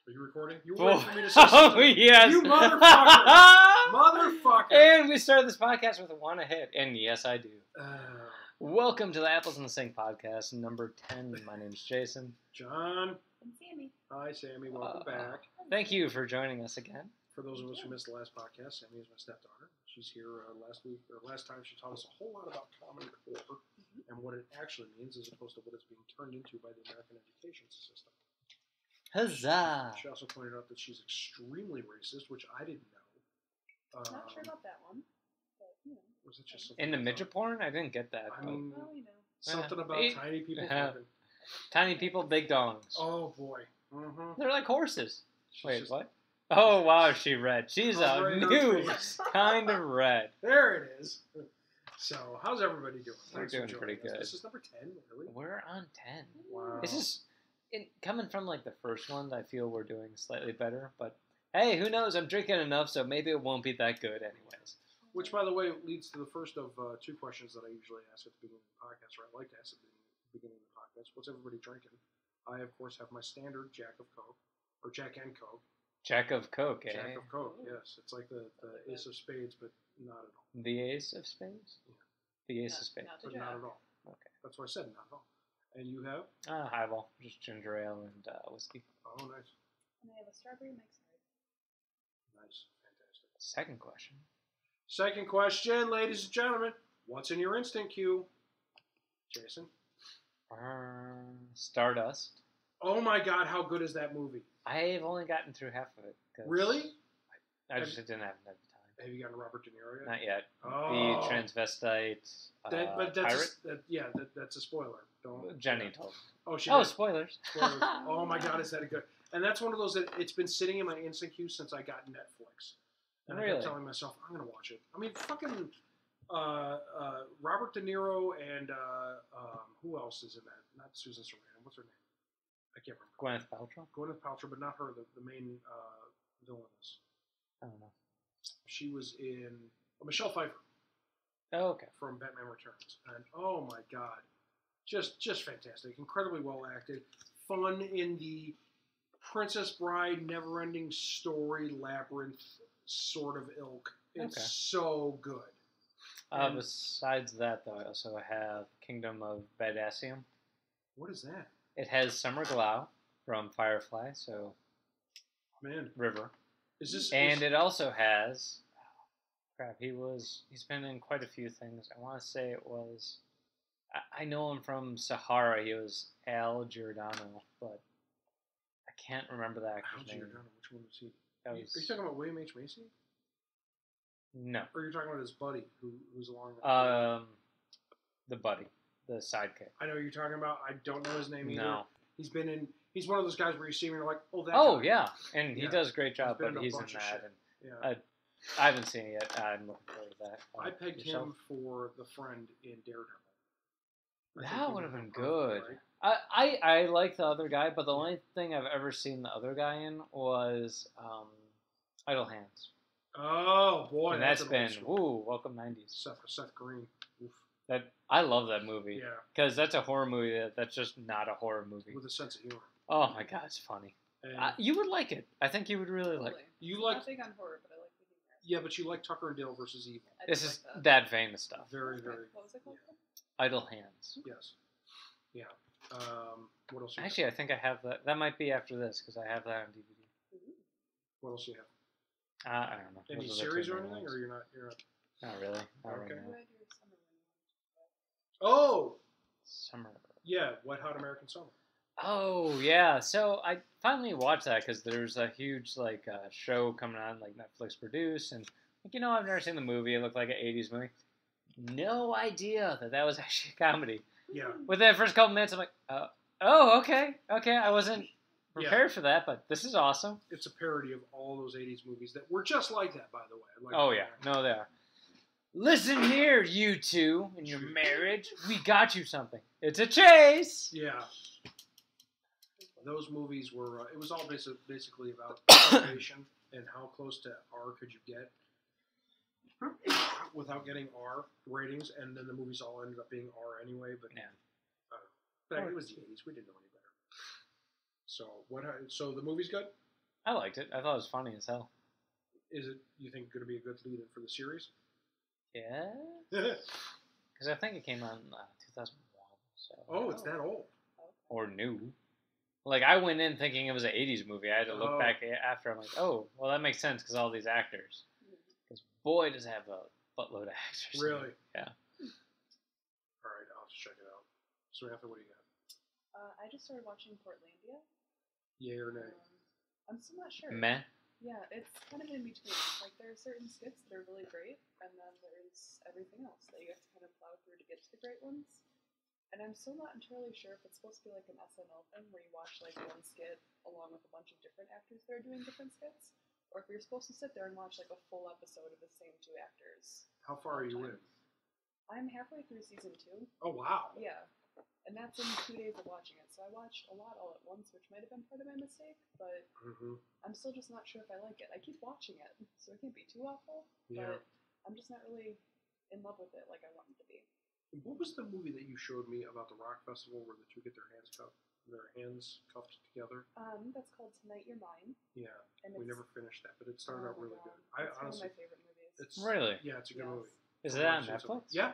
Are you recording? You were waiting for me to say something. Oh, yes. You motherfucker. Motherfucker. And we started this podcast with a want to hit. And yes, I do. Uh, Welcome to the Apples in the Sink podcast, number 10. My name's Jason. John. And Sammy. Hi, Sammy. Welcome back. Thank you for joining us again. For those of us who missed the last podcast, Sammy is my stepdaughter. She's here last time she taught us a whole lot about Common Core and what it actually means as opposed to what it's being turned into by the American education system. Huzzah! She also pointed out that she's extremely racist, which I didn't know. Not sure about that one, but Was it just something In the I midget porn? I didn't get that. I mean, well, something about tiny people fucking. Tiny people, big dongs. Oh, boy. Mm-hmm. They're like horses. She's Wait, just- what? Oh, wow, she read. She's I was a writing her new face. kind of red. There it is. So, how's everybody doing? We're Thanks for doing joining pretty us. good. This is number 10, really? We're on 10. Wow. This is coming from like the first one. I feel we're doing slightly better, but hey, who knows? I'm drinking enough, so maybe it won't be that good, anyways. Which, by the way, leads to the first of two questions that I usually ask at the beginning of the podcast, or I like to ask at the beginning of the podcast. What's everybody drinking? I, of course, have my standard Jack of Coke, or Jack and Coke. Jack of Coke, eh? Jack of Coke, yes. It's like the Ace of Spades, but not at all. The Ace of Spades? Yeah. The Ace of Spades. But not at all. Okay. That's what I said, not at all. And you have? Highball, just ginger ale and whiskey. Oh, nice. And I have a strawberry mixed. Nice. Fantastic. Second question. Second question, ladies and gentlemen. What's in your instant queue? Jason? Stardust. Oh my god, how good is that movie? I've only gotten through half of it. Really? I just didn't have enough time. Have you gotten Robert De Niro yet? Not yet. Oh. The transvestite that's a spoiler. Don't. Jenny told me. Oh, she Oh, did. spoilers. Spoilers. Oh my god, is that good? And that's one of those that it's been sitting in my instant queue since I got Netflix. And I Really? kept telling myself, I'm gonna watch it. I mean, fucking Robert De Niro and who else is in that? Not Susan Sarandon. What's her name? I can't remember. Gwyneth Paltrow? Gwyneth Paltrow, but not her. The main villainess. I don't know. She was in Michelle Pfeiffer Oh, okay. from Batman Returns, and oh my god, just fantastic, incredibly well acted, fun in the Princess Bride, never-ending story labyrinth sort of ilk. It's Okay. so good. And- Besides that, though, I also have Kingdom of Badassium. What is that, It has Summer Glau from Firefly, so man? River. Is this And it also has, he's been in quite a few things. I want to say it was, I know him from Sahara. He was Al Giordano, but I can't remember the Al actor's name. Giordano? Which one was he? That Are you was, talking about William H. Macy, no. or are you talking about his buddy who's along? The buddy, the sidekick. I know who you're talking about. I don't know his name either. No. He's been in. He's one of those guys where you see him and you're like, oh, that. Oh, guy. yeah. And he Yeah. does a great job, been in but a he's in bunch of that. shit. And Yeah. I haven't seen it yet. I'm looking forward to that. I pegged Yourself? him for the friend in Daredevil. I think That he would have would been have been perfect, good. right? I like the other guy, but the only thing I've ever seen the other guy in was Idle Hands. Oh boy, and that's that's an old been, school. welcome 90s. Seth Green. Oof. I love that movie. Yeah, Because that's a horror movie that's just not a horror movie. with a sense of humor. Oh my god, it's funny. And You would like it. I think you would really like it. you I'm like, not big on horror, but I like the humor. yeah, but you like Tucker and Dale versus Evil. I This do is like that vein of stuff. Very, Okay. very. What was it called? Idle Hands. Yes. Yeah. What else? You Actually, I think I have that. That might be after this, because I have that on DVD. Ooh. What else you have? I don't know. Any Those are the series two or main anything, ones. or you're not? Not really. Not Okay. right Who now. had your summer one? Oh, Summer. yeah, Wet Hot American Summer. Oh yeah, so I finally watched that because there's a huge show coming on, like Netflix produced, and I've never seen the movie. It looked like an '80s movie. No idea that was actually a comedy. Yeah. With that first couple minutes, I'm like, oh okay. I wasn't prepared for that, but this is awesome. It's a parody of all those 80s movies that were just like that, by the way. Like, Oh yeah, no they are. Listen here, you two, in your marriage, we got you something. It's a chase. Yeah. Those movies were, it was all basically about salvation and how close to R could you get without getting R ratings, and then the movies all ended up being R anyway, but Yeah. But it was the 80s, we didn't know any better. So, so the movie's good? I liked it. I thought it was funny as hell. Is it, you think, going to be a good lead-in for the series? Yeah, Oh, because I think it came out in 2001. So it's that old. or new. Like I went in thinking it was an '80s movie. I had to look Oh. back after. I'm like, oh, well, that makes sense because all these actors. Because boy, does it have a buttload of actors. in it. Really? Yeah. All right, I'll have to check it out. Samantha, what do you got? I just started watching Portlandia. Yay or nay? I'm still not sure. Meh. Yeah, it's kind of in between. Like, there are certain skits that are really great, and then there's everything else that you have to kind of plow through to get to the great ones. And I'm still not entirely sure if it's supposed to be like an SNL thing where you watch like one skit along with a bunch of different actors that are doing different skits, or if you're supposed to sit there and watch like a full episode of the same two actors. How far are you in? I'm halfway through season 2. Oh, wow. Yeah. And that's in 2 days of watching it. So I watched a lot all at once, which might have been part of my mistake, but Mm-hmm. I'm still just not sure if I like it. I keep watching it, so it can't be too awful, Yeah. but I'm just not really in love with it like I want it to be. What was the movie that you showed me about the rock festival where the two get their hands cuffed together? That's called Tonight You're Mine. Yeah, And we it's, never finished that, but it started out oh my really God. good. I It's honestly, one of my favorite movies. it's Really? Yeah, it's a good Yes. movie. Is From it what on I've seen so far. Netflix? Yeah.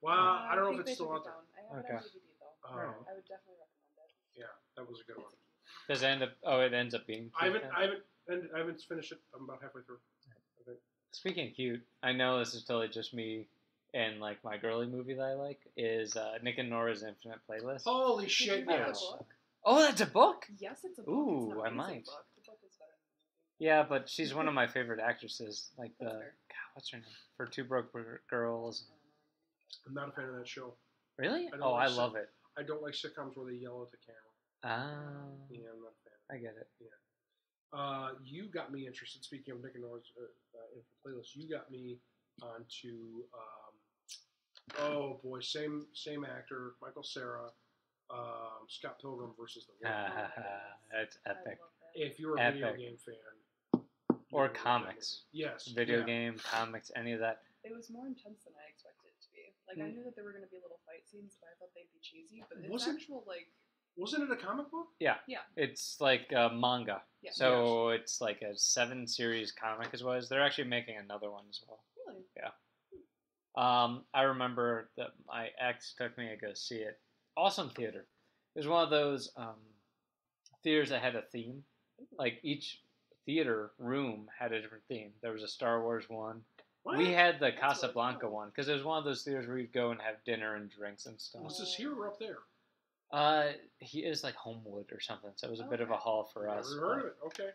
Well, I don't know think if it's they still took out it there. down. I have it Okay. on DVD though. Alright. I would definitely recommend it. Yeah, that was a good It's one. a cute one. Does it end up? Oh, it ends up being. I cute haven't then? I haven't finished it. I'm about halfway through. I think. Speaking of cute, I know this is totally just me and like my girly movie that I like is Nick and Nora's Infinite Playlist. Holy Did shit! you read the Yes. book? Oh, that's a book. Yes, it's a book. Ooh, it's an I amazing might. Book. The book is better than the movie. Yeah, but she's one of my favorite actresses. Like the That's fair. God, what's her name? For Two Broke Girls. I'm not a fan of that show. Really? I don't Oh, I like love it. I don't like sitcoms where they yell at the camera. Ah, Yeah, I'm not a fan. I get it. You got me interested. Speaking of Nick and Nora's Infinite Playlist, you got me onto. Oh boy, same actor, Michael Cera, Scott Pilgrim versus the World. Oh my goodness. That's I epic. love that. If you're a video Epic. game fan, Or you'll love that comics. movie. Yes, Video yeah. game, comics, any of that. It was more intense than I expected it to be. Like, I knew that there were going to be little fight scenes, but I thought they'd be cheesy. But it's Was it? actual, like, Wasn't it a comic book? It's like manga. Yeah. So it's like a 7-series comic as well as they're actually making another one as well. really? I remember that my ex took me to go see it. Awesome theater. It was one of those theaters that had a theme. Like each theater room had a different theme. There was a Star Wars one. What? We had the That's really Casablanca cool. one because it was one of those theaters where you'd go and have dinner and drinks and stuff. Was this here or up there? He is like Homewood or something, so it was a bit of a Okay. haul for us. Never heard of it. Okay.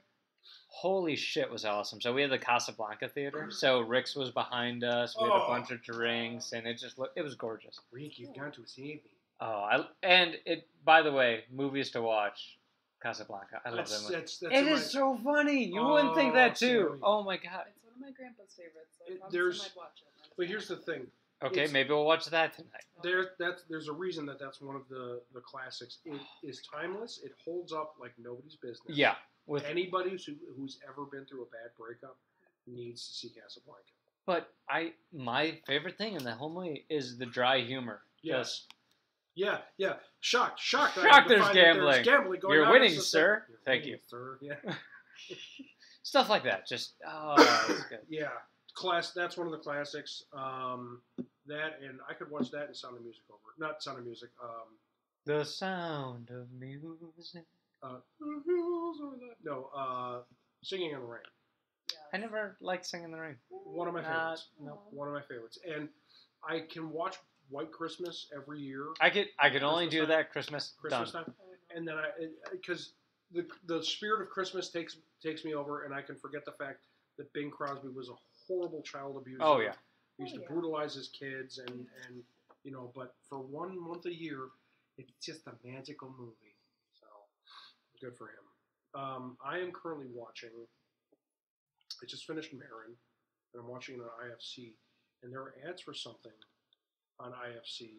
Holy shit, was awesome! So we had the Casablanca theater. So Rick's was behind us. We had a Oh. bunch of drinks, and it just looked. It was gorgeous. Rick, you've got to see me. Oh, and it. By the way, movies to watch. Casablanca. I love That's, that movie. that's, that's It in my- is so funny. You wouldn't think that too. Sammy. Oh my god. It's one of my grandpa's favorites, so I It- promised there's- him I'd watch it. and I just But here's the haven't. thing. Okay, It's- maybe we'll watch that tonight. There's a reason that's one of the classics. It is timeless. It holds up like nobody's business. Yeah, with Anybody who's ever been through a bad breakup needs to see Casablanca. but my favorite thing in the whole movie is the dry humor. Yes. Yeah. Shocked. Shocked I had to there's find that gambling. gambling going You're on. winning, It's just sir. You're Thank winning, you. sir. Yeah. Stuff like that. Just it's good. Yeah. That's one of the classics. That and I could watch that and Sound of Music over. Not Sound of Music. The sound of music. No. Singing in the Rain. Yeah. I never liked Singing in the Rain. One of my favorites. No. One of my favorites. And I can watch White Christmas every year. I could only Christmas do time? that Christmas. Christmas Done. time. And then because the spirit of Christmas takes me over, and I can forget the fact that Bing Crosby was a horrible child abuser. Oh yeah. He used Oh, to yeah. brutalize his kids, and but for 1 month a year, it's just a magical movie. So good for him. I am currently watching. I just finished Marin, and I'm watching it on IFC, and there are ads for something on IFC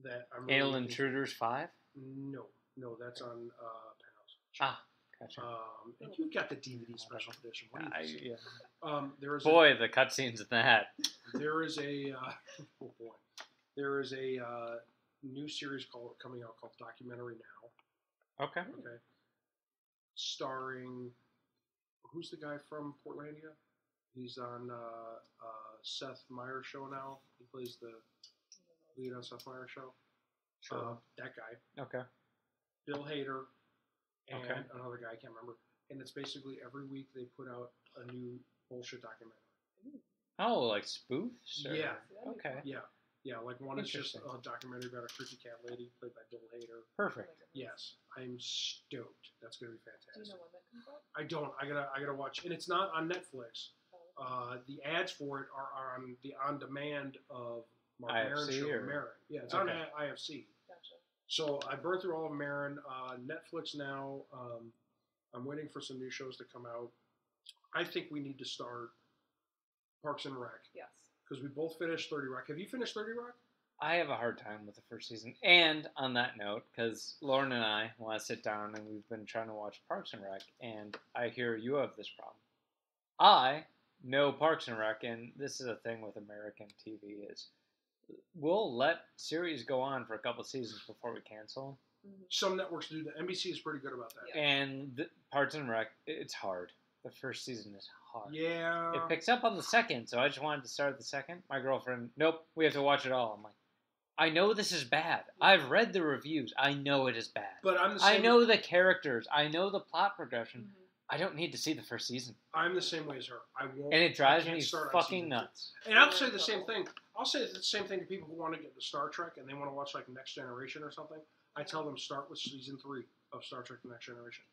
that I'm really Anal looking- Intruders 5? No, that's on Penthouse. Ah, gotcha. And you've got the DVD special edition. What do you think? Yeah. There is Boy, the cutscenes in that. there is a oh boy, there is a new series coming out called Documentary Now. Okay. Okay, starring who's the guy from Portlandia? He's on Seth Meyers' show now. He plays the lead on Seth Meyers' show. Sure. That guy. Okay. Bill Hader and Okay. another guy, I can't remember. And it's basically every week they put out a new bullshit documentary. Oh, like spoofs? Or? Yeah. Okay. Yeah, like one is just Interesting. a documentary about a freaky cat lady played by Bill Hader. Perfect. Yes, I'm stoked. That's gonna be Do fantastic. you know when that comes out? I don't. I gotta watch, and it's not on Netflix. Oh. The ads for it are on the on-demand of Mark Maron IFC show. or- Maron. Yeah, it's on Okay. IFC. Gotcha. So I burned through all of Maron. Netflix now. I'm waiting for some new shows to come out. I think we need to start Parks and Rec Yes. because we both finished 30 Rock. Have you finished 30 Rock? I have a hard time with the first season. And on that note, because Lauren and I want to sit down and we've been trying to watch Parks and Rec, and I hear you have this problem. I know Parks and Rec, and this is a thing with American TV, is we'll let series go on for a couple seasons before we cancel Mm-hmm. Some networks do that. NBC is pretty good about that. Yeah. them. And Parks and Rec, it's hard. The first season is hard. Yeah. It picks up on the second, so I just wanted to start the second. My girlfriend, nope, we have to watch it all. I'm like, I know this is bad. I've read the reviews. I know it is bad. But I'm the I same. know the characters. I know the plot progression. Mm-hmm. I don't need to see the first season. I'm the same way as her. I won't. And it drives I can't me start on fucking season nuts. 2. And I'll say the same thing. I'll say the same thing to people who want to get to Star Trek and they want to watch like Next Generation or something. I tell them start with season 3 of Star Trek: The Next Generation.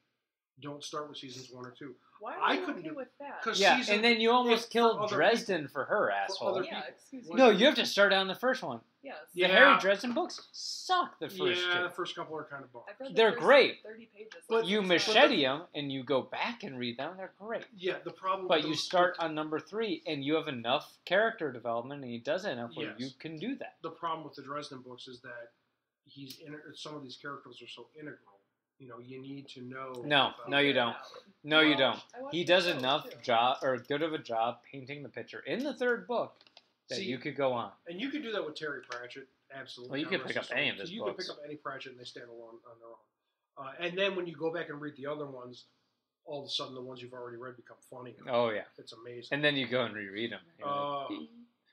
Don't start with seasons 1 or 2. Why are I you couldn't okay do- with that? 'cause Yeah, season- and then you almost if killed other Dresden for her, For asshole. other Yeah, people. excuse me. No, you have to start on the first one. Yes. The Yeah. Harry Dresden books suck, the first Yeah, the two. first couple are kind of bummed. I've read the They're first great. 30 pages. But like, You it's not- machete them, and you go back and read them, they're great. Yeah, the problem. But with you those- start on number 3, and you have enough character development, and he does enough where Yes. you can do that. The problem with the Dresden books is that some of these characters are so integral. You know, you need to know. No, about no, you figure it don't. out. No, you Well, don't. I watched He the does show, enough too. job or good of a job painting the picture in the third book that See, you could go on. And you can do that with Terry Pratchett, absolutely. Well, you God can rest pick up his soul. any of his You books. can pick up any Pratchett and they stand alone on their own. And then when you go back and read the other ones, all of a sudden the ones you've already read become funny. Oh yeah, It's amazing. and then you go and reread them.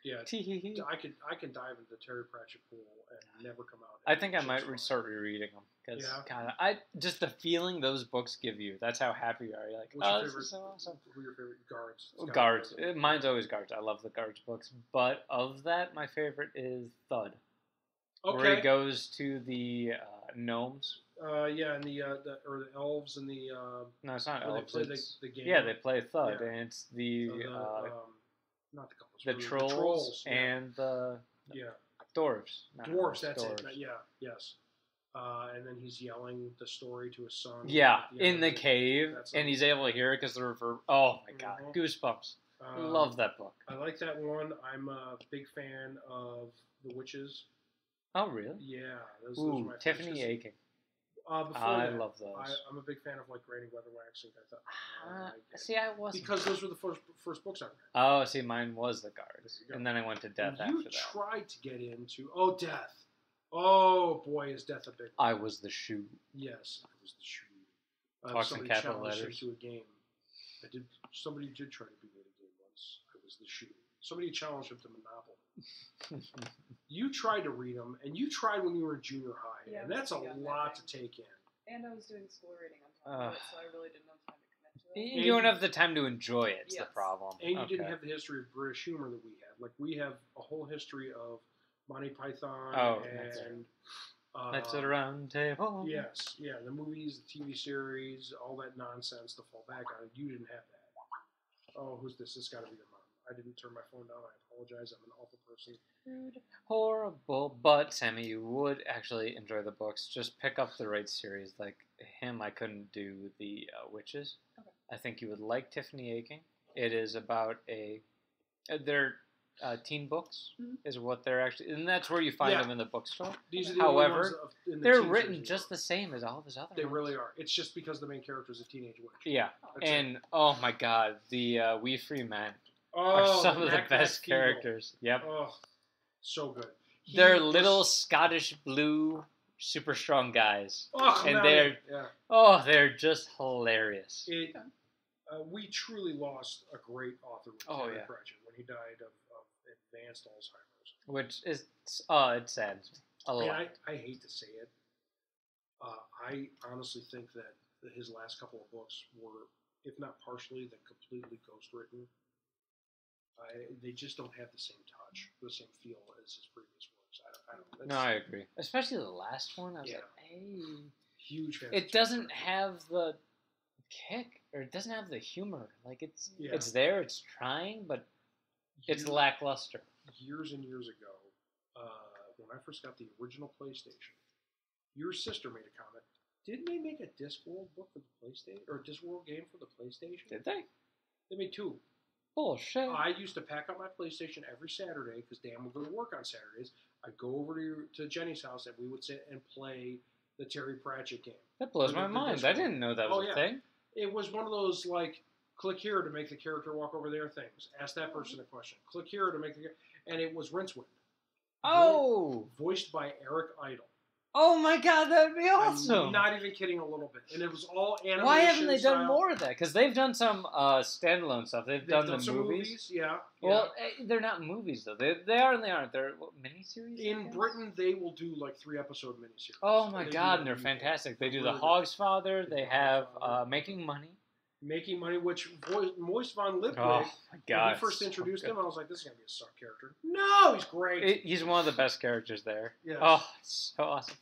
Yeah, I I can dive into the Terry Pratchett pool and never come out. think I It's might just fun. start rereading them because Yeah. God, I just the feeling those books give you. That's how happy you are. You're like, What's oh, your this favorite? is so awesome. Who are your favorite guards? It's gotta be Guards. Guards. Mine's always Guards. I love the Guards books. But of that, my favorite is Thud, where Okay. he goes to the gnomes. Yeah, and the elves and the No, it's not where they elves. play it's- the game. yeah, they play Thud, Yeah. and it's the not the goblins, the really, trolls yeah. and the yeah. dwarves. Not Dwarves, elves, that's dwarves. it. Yeah, yes. And then he's yelling the story to his son. Yeah, at the end in of the it. cave, That's and he's able to hear it because the reverb. Oh my god, Mhm. goosebumps! Um, Love that book. I like that one. I'm a big fan of The Witches. Oh really? Yeah, those are Ooh, my Tiffany favorites. Aiken. Before I that, love those. I'm a big fan of like Granny Weatherwax and that. See, I wasn't. Because those were the first books I read. Oh, see, mine was the Guards, There you go. and then I went to Death And you after that. tried to get into Death. Oh boy, is Death a big one. I was the shoe. Yes, I was the shoe. Talks in Somebody capital challenged letters. him to a game. Somebody did try to beat me at a game once. I was the shoe. Somebody challenged him to Monopoly. You tried to read them, and you tried when you were in junior high, Yeah, and that's a I was young lot that to take in. And I was doing school reading on top of it, so I really didn't have time to commit to it. You don't have the time to enjoy it. It's the Yes. problem. And you didn't Okay. have the history of British humor that we have. Like, we have a whole history of Monty Python Oh, that's and... Let's sit around table. Yes, yeah, the movies, the TV series, all that nonsense to fall back on. You didn't have that. Oh, who's this? This got to be your mom. I didn't turn my phone down. I apologize. I'm an awful person. Rude. Horrible, but Sammy, you would actually enjoy the books. Just pick up the right series. Like him, I couldn't do the Witches. Okay. I think you would like Tiffany Aching. It is about they're teen books, Mhm. is what they're actually, and that's where you find Yeah. them in the bookstore. These are the However, only ones in the They're teen written series just we the same as all of his other They ones. really are. It's just because the main character is a teenage witch. Yeah, Oh. That's and oh my god, the We Free Men Oh, are some of the Mac best Mac Feeble. characters. Yep. Oh, so good. He They're was- little Scottish blue, super strong guys. Oh, and now they're yeah. they're just hilarious. It, We truly lost a great author with Oh, Terry yeah. Pratchett when he died of advanced Alzheimer's. Which is it saddens me a And lot. I hate to say it. I honestly think that his last couple of books were, if not partially, then completely ghostwritten. They just don't have the same touch, the same feel as his previous works. I don't know. No, I agree. Especially the last one. I was Yeah. like, hey. Huge fan. It doesn't have the kick, or it doesn't have the humor. Like, it's there, it's trying, but it's lackluster. Years and years ago, when I first got the original PlayStation, your sister made a comment. Didn't they make a Discworld book for the PlayStation, or a Discworld game for the PlayStation? Did they? They made 2. Bullshit. I used to pack up my PlayStation every Saturday because Dan would go to work on Saturdays. I'd go over to Jenny's house and we would sit and play the Terry Pratchett game. That blows The- my the mind. Discworld. I didn't know that was Oh, a yeah. thing. It was one of those, like, click here to make the character walk over there things. Ask that person a question. Click here to make the... And it was Rincewind. Oh! Voiced by Eric Idle. Oh my god, that'd be awesome! I'm not even kidding a little bit. And it was all animation. Why haven't they done style. more of that? Because they've done some standalone stuff. They've done the some movies. Yeah. Well, they're not movies, though. They are and they aren't. They're miniseries? I In guess? Britain, they will do, like, 3-episode miniseries. Oh my They do god, that and they're in the UK. fantastic. They do Really The good. Hog's Father. They They do have Hog's Father. Making Money. Making Money, which Moist Von Lipwig, Oh my when god. he first so introduced good. him, I was like, this is going to be a suck character. No, he's great. He's one of the best characters there. Yes. Oh, it's so awesome.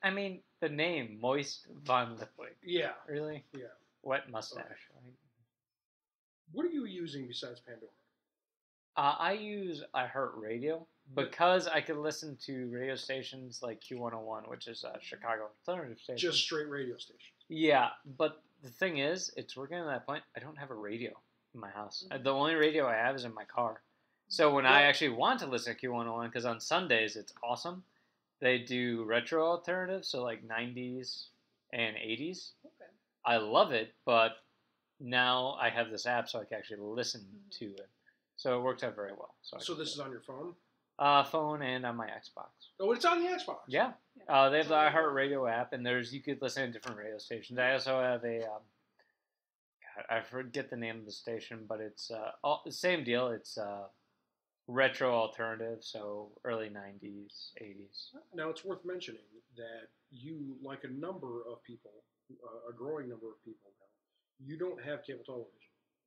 I mean, the name, Moist Von Lipwig. Yeah. Really? Yeah. Wet mustache. Right? What are you using besides Pandora? I use iHeartRadio because I could listen to radio stations like Q101, which is a Chicago alternative station. Just straight radio stations. Yeah, but the thing is, we're getting to that point, I don't have a radio in my house. Mhm. The only radio I have is in my car. So when I actually want to listen to Q101, because on Sundays it's awesome, they do retro alternatives, so like 90s and 80s. Okay. I love it, but now I have this app so I can actually listen to it. So it works out very well. So this is on your phone? Phone and on my Xbox. Oh, it's on the Xbox. Yeah. They have the iHeartRadio app, and you could listen to different radio stations. I also have a, God, I forget the name of the station, but it's the same deal. It's retro alternative, so early 90s, 80s. Now, it's worth mentioning that you, like a number of people, a growing number of people now, you don't have cable television.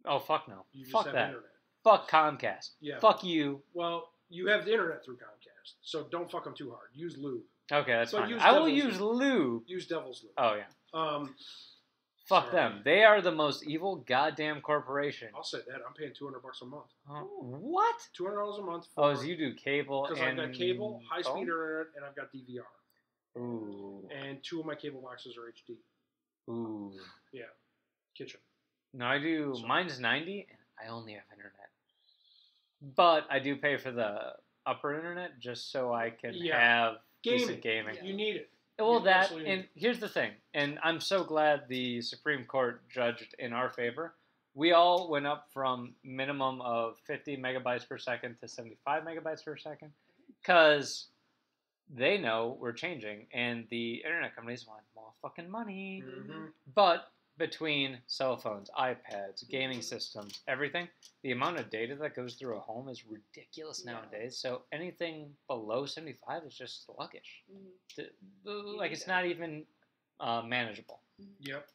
Oh, fuck no. You just Fuck have that. internet. Fuck Comcast. Yeah. Fuck you. Well, you have the internet through Comcast, so don't fuck them too hard. Use Lube. Okay, that's But fine. use I will Devil's use lube. Use Devil's Lube. Oh, yeah. Fuck Sorry. them. They are the most evil goddamn corporation. I'll say that. I'm paying $200 a month. What? $200 a month. Oh, so you do cable Because and... I've got cable, high-speed phone? internet, and I've got DVR. Ooh. And 2 of my cable boxes are HD. Ooh. Yeah. Kitchen. No, I do. So- Mine's 90, and I only have internet. But I do pay for the upper internet just so I can have decent gaming. You need it. Well, You that, absolutely and need here's the thing, and I'm so glad the Supreme Court judged in our favor. We all went up from minimum of 50 megabytes per second to 75 megabytes per second because they know we're changing, and the internet companies want more fucking money. Mm-hmm. But between cell phones, iPads, gaming systems, everything, the amount of data that goes through a home is ridiculous nowadays. So anything below 75 is just sluggish. Like, it's not even manageable. Yep.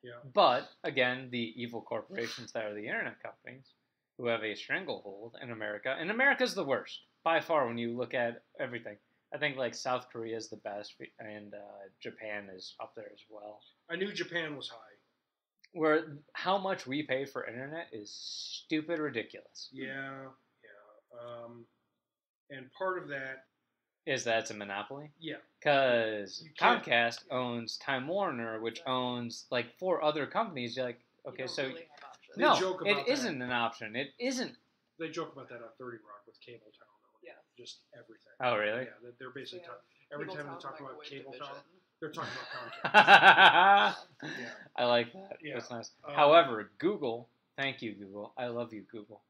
Yeah. But, again, the evil corporations that are the internet companies who have a stranglehold in America, and America's the worst, by far, when you look at everything. I think, like, South Korea is the best, and Japan is up there as well. I knew Japan was high. Where how much we pay for internet is stupid ridiculous. Yeah. And part of that, Is that it's a monopoly? yeah. Because You can't- Comcast owns Time Warner, which owns like 4 other companies. You're like, okay, so Really have options. They no, joke it about that. isn't an option. It isn't. They joke about that on 30 Rock with Cable Town. Though. Yeah. Just everything. Oh, really? Yeah, they're basically Yeah. every Cable time they Town talk about Microwave Cable Division. Town, they're talking about Comcast. I like that. Yeah. That's nice. Um, However, Google, thank you, Google. I love you, Google.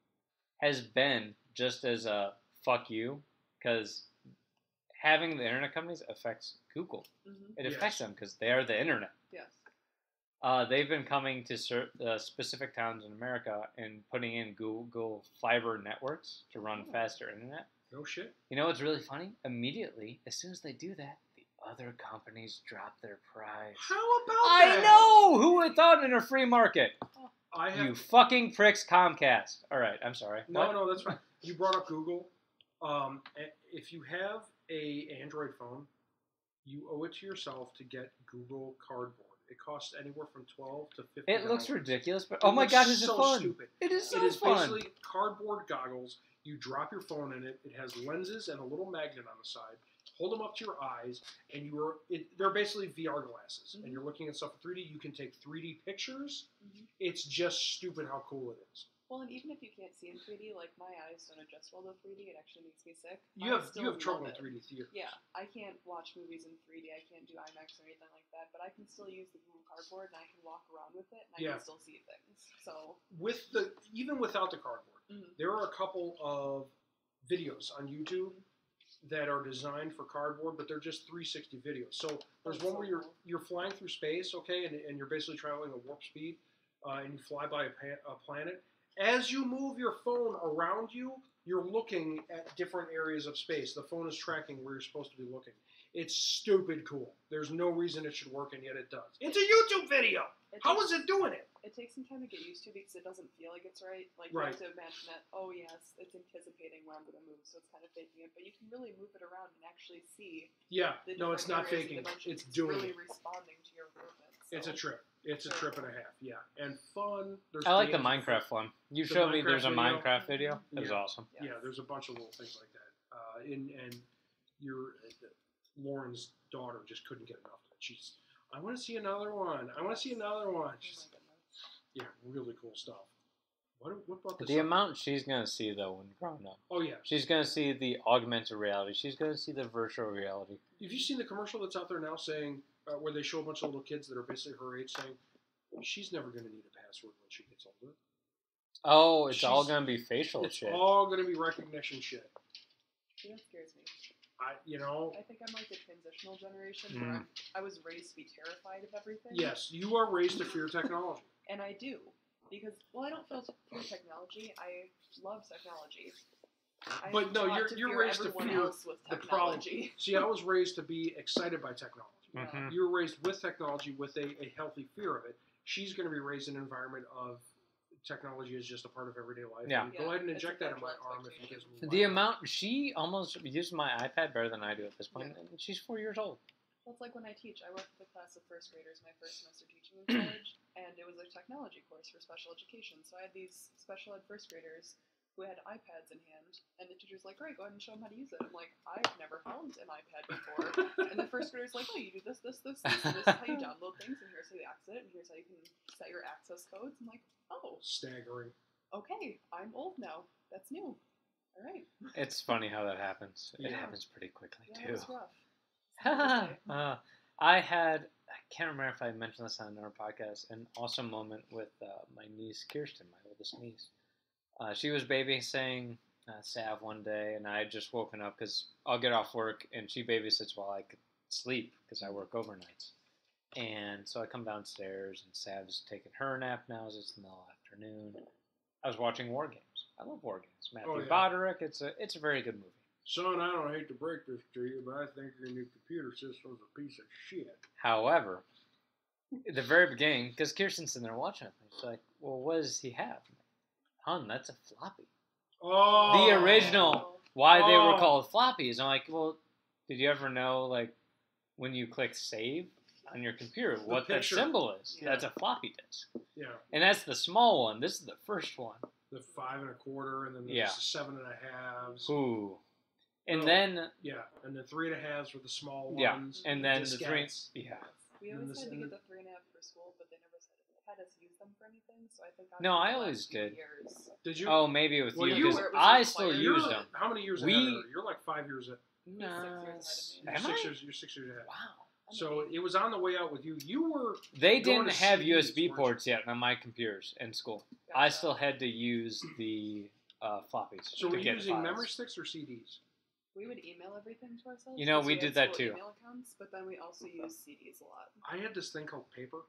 Has been just as a fuck you, because having the internet companies affects Google. Mhm. It affects them because they are the internet. Yes. They've been coming to specific towns in America and putting in Google fiber networks to run faster internet. No shit. You know what's really funny? Immediately, as soon as they do that, the other companies drop their price. How about I that? know! Who would have thought in a free market? I have. You fucking pricks, Comcast. All right, I'm sorry. No, that's fine. You brought up Google. If you have a Android phone, you owe it to yourself to get Google Cardboard. It costs anywhere from $12 to $50. It looks ridiculous, but It oh my looks god, is it so fun? stupid. It is so It is fun. basically cardboard goggles. You drop your phone in it. It has lenses and a little magnet on the side. Hold them up to your eyes, and they're basically VR glasses. And you're looking at stuff in 3D. You can take 3D pictures. It's just stupid how cool it is. Well, and even if you can't see in 3D, like my eyes don't adjust well to 3D. It actually makes me sick. You I have still trouble in love it. 3D theater. Yeah, I can't watch movies in 3D. I can't do IMAX or anything like that. But I can still use the Google Cardboard, and I can walk around with it, and I can still see things. So Even without the cardboard, there are a couple of videos on YouTube that are designed for cardboard, but they're just 360 videos. So there's one where you're flying through space, okay, and you're basically traveling at warp speed, and you fly by a planet. As you move your phone around you, you're looking at different areas of space. The phone is tracking where you're supposed to be looking. It's stupid cool. There's no reason it should work, and yet it does. It's a YouTube video! How is it doing it? It takes some time to get used to because it doesn't feel like it's right. Like, you Right. have to imagine that, oh, yes, it's anticipating where I'm going to move, so it's kind of faking it. But you can really move it around and actually see Yeah, the no, it's different not areas and faking. dimensions. It's doing really it. responding to your movements. It's a trip. It's a trip and a half, yeah. And fun. There's I like the games. Minecraft one. You The showed me Minecraft there's a video. Minecraft video. It was Yeah. awesome. Yes. Yeah, there's a bunch of little things like that. And your Lauren's daughter just couldn't get enough of it. She's, I want to see another one. I want to see another one. Oh my She's, goodness. yeah, really cool stuff. What brought this The up? amount she's gonna see though when growing up, Oh yeah. she's gonna see the augmented reality. She's gonna see the virtual reality. Have you seen the commercial that's out there now saying where they show a bunch of little kids that are basically her age saying she's never going to need a password when she gets older. Oh, it's all She's- gonna be facial It's shit. all going to be recognition shit. See, that scares me. I think I'm like the transitional generation Mm. where I was raised to be terrified of everything. yes, you are raised to fear technology. And I do. Because, well, I don't fear technology. I love technology. But no, taught you're fear raised to everyone fear else with the problem. technology. See, I was raised to be excited by technology. Mhm. You were raised with technology with a healthy fear of it. She's going to be raised in an environment of technology is just a part of everyday life. Yeah. And go ahead and It's a inject that in my natural arm if you guys expectation. would The like. amount she almost uses my iPad better than I do at this point. And she's 4 years old. That's like when I teach. I work with a class of first graders my first semester teaching in college, and it was a technology course for special education. So I had these special ed first graders who had iPads in hand, and the teacher's like, "Great, go ahead and show them how to use it." I'm like, "I've never held an iPad before," and the first grader's like, "Oh, you do this, this, this, this, and this is how you download things, and here's how you access it, and here's how you can set your access codes." I'm like, "Oh, Staggering. okay, I'm old now. That's new. All right." It's funny how that happens. It Yeah. happens pretty quickly Yeah, it too. was rough. It's not okay. I can't remember if I mentioned this on our podcast, an awesome moment with my niece Kirsten, my oldest niece. She was babysitting Sav one day, and I had just woken up because I'll get off work, and she babysits while I could sleep because I work overnights. And so I come downstairs, and Sav's taking her nap now as it's the middle of the afternoon. I was watching War Games. I love War Games. Matthew yeah. Broderick. It's a very good movie. Son, I don't hate to break this to you, but I think your new computer system's a piece of shit. However, at the very beginning, because Kirsten's in there watching it, she's like, "Well, what does he have?" I'm like, "Hun, that's a floppy." Oh, The original. Why they were Oh. called floppies? I'm like, "Well, did you ever know, like, when you click save on your computer, what that picture. symbol is? Yeah. That's a floppy disk, Yeah, and that's the small one. This is the first one. the 5 1/4, and then there's Yeah. the 7 1/2. Ooh, and Oh. then Yeah, and the 3 1/2 were the small yeah, ones. and then the three. diskettes. Yeah. We And always this- had to and get the- the 3.5 for school, but they never had us use them for anything. So I think No, I the last always few did. Years, Did you? Oh, maybe with Well, you you because were- it was I required. still You're- used them. How many years We- ahead of her? You're like 5 years ahead. No, You're 6 years ahead of me. You're am 6 I? years. You're 6 years ahead. Wow. I'm So amazing. it was on the way out with you. You were They going didn't to have CDs, USB weren't ports yet on my computers in school. Gotcha. I still had to use the floppies so to were you get using files. memory sticks or CDs? We would email everything to ourselves. You know, because we had did that school too. Email accounts, but then we also used CDs a lot. I had this thing called paper,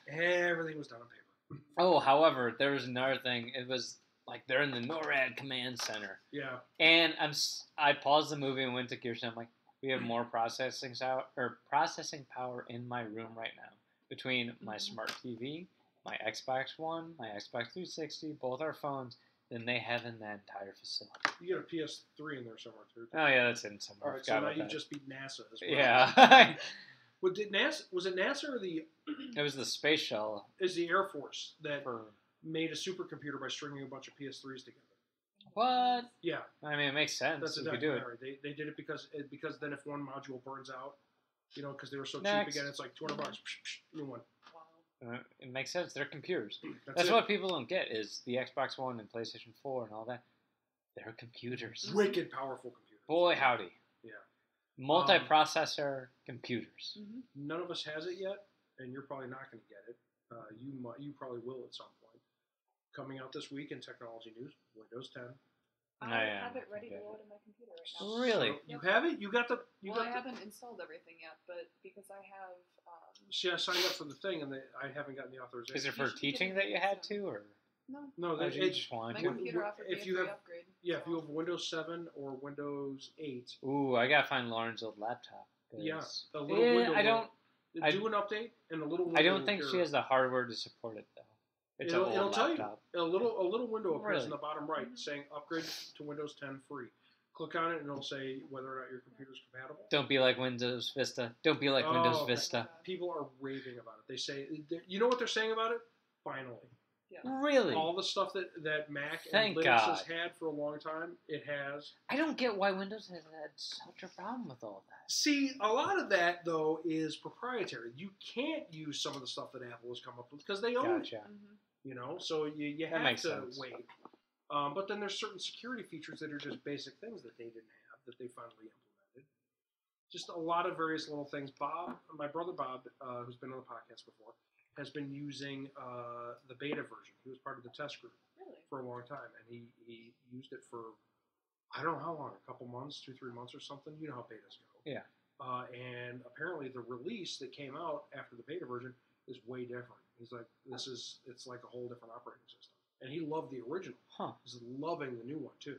Everything was done on paper. Oh, however, there was another thing. It was like they're in the NORAD command center, Yeah. and I paused the movie and went to Kirsten. I'm like, we have more processing power in my room right now between my smart TV, my Xbox One, my Xbox 360, both our phones, than they have in that entire facility. You got a PS3 in there somewhere too. Oh yeah, that's in somewhere. All right, so now you just beat NASA as well. Yeah. Well, was it NASA or It was the space shuttle. is the Air Force that For made a supercomputer by stringing a bunch of PS3s together? what? Yeah, I mean, it makes sense. that's a You could do it. documentary. They did it because then if one module burns out, because they were so Next. cheap again, it's like $200. New one. Wow. It makes sense. They're computers. That's That's it. what people don't get is the Xbox One and PlayStation 4 and all that. They're computers. Wicked powerful computers. Boy, howdy. Yeah. Multiprocessor computers. Mm-hmm. None of us has it yet, and you're probably not going to get it. You probably will at some point. Coming out this week in technology news, Windows 10. I Yeah, have it ready to okay. load in my computer right now. Really? So you have it? You got the? I haven't installed everything yet, but because I have. See, I signed up for the thing, and I haven't gotten the authorization. Is it You for should be teaching getting that you it had soon. to, or No, No, or you just my wanted to? computer offered me a if you free have- upgrade. Yeah, if so- you have Windows 7 or Windows 8, Ooh, I gotta find Lauren's old laptop. 'cause- yeah, a little window. I don't. will do an update, and a little. Window I don't will think appear. she has the hardware to support it though. It's It'll an old tell you. laptop. A little window appears Really? in the bottom right Mhm. saying "Upgrade to Windows 10 free." Click on it, and it'll say whether or not your computer's compatible. Don't be like Windows Vista. Don't be like Oh, Windows okay. Vista. People are raving about it. They say, you know what they're saying about it? Finally. Yeah. Really? All the stuff that Mac Thank and Linux God. has had for a long time, it has. I don't get why Windows has had such a problem with all that. See, a lot of that, though, is proprietary. You can't use some of the stuff that Apple has come up with because they own it. Gotcha. Mm-hmm. So you That have makes to sense. wait. But then there's certain security features that are just basic things that they didn't have that they finally implemented. Just a lot of various little things. My brother Bob, who's been on the podcast before, has been using the beta version. He was part of the test group Really? for a long time, and he used it for I don't know how long, a couple months, 2-3 months or something. You know how betas go. Yeah. And apparently the release that came out after the beta version is way different. He's like, it's like a whole different operating system. And he loved the original. Huh. He's loving the new one too.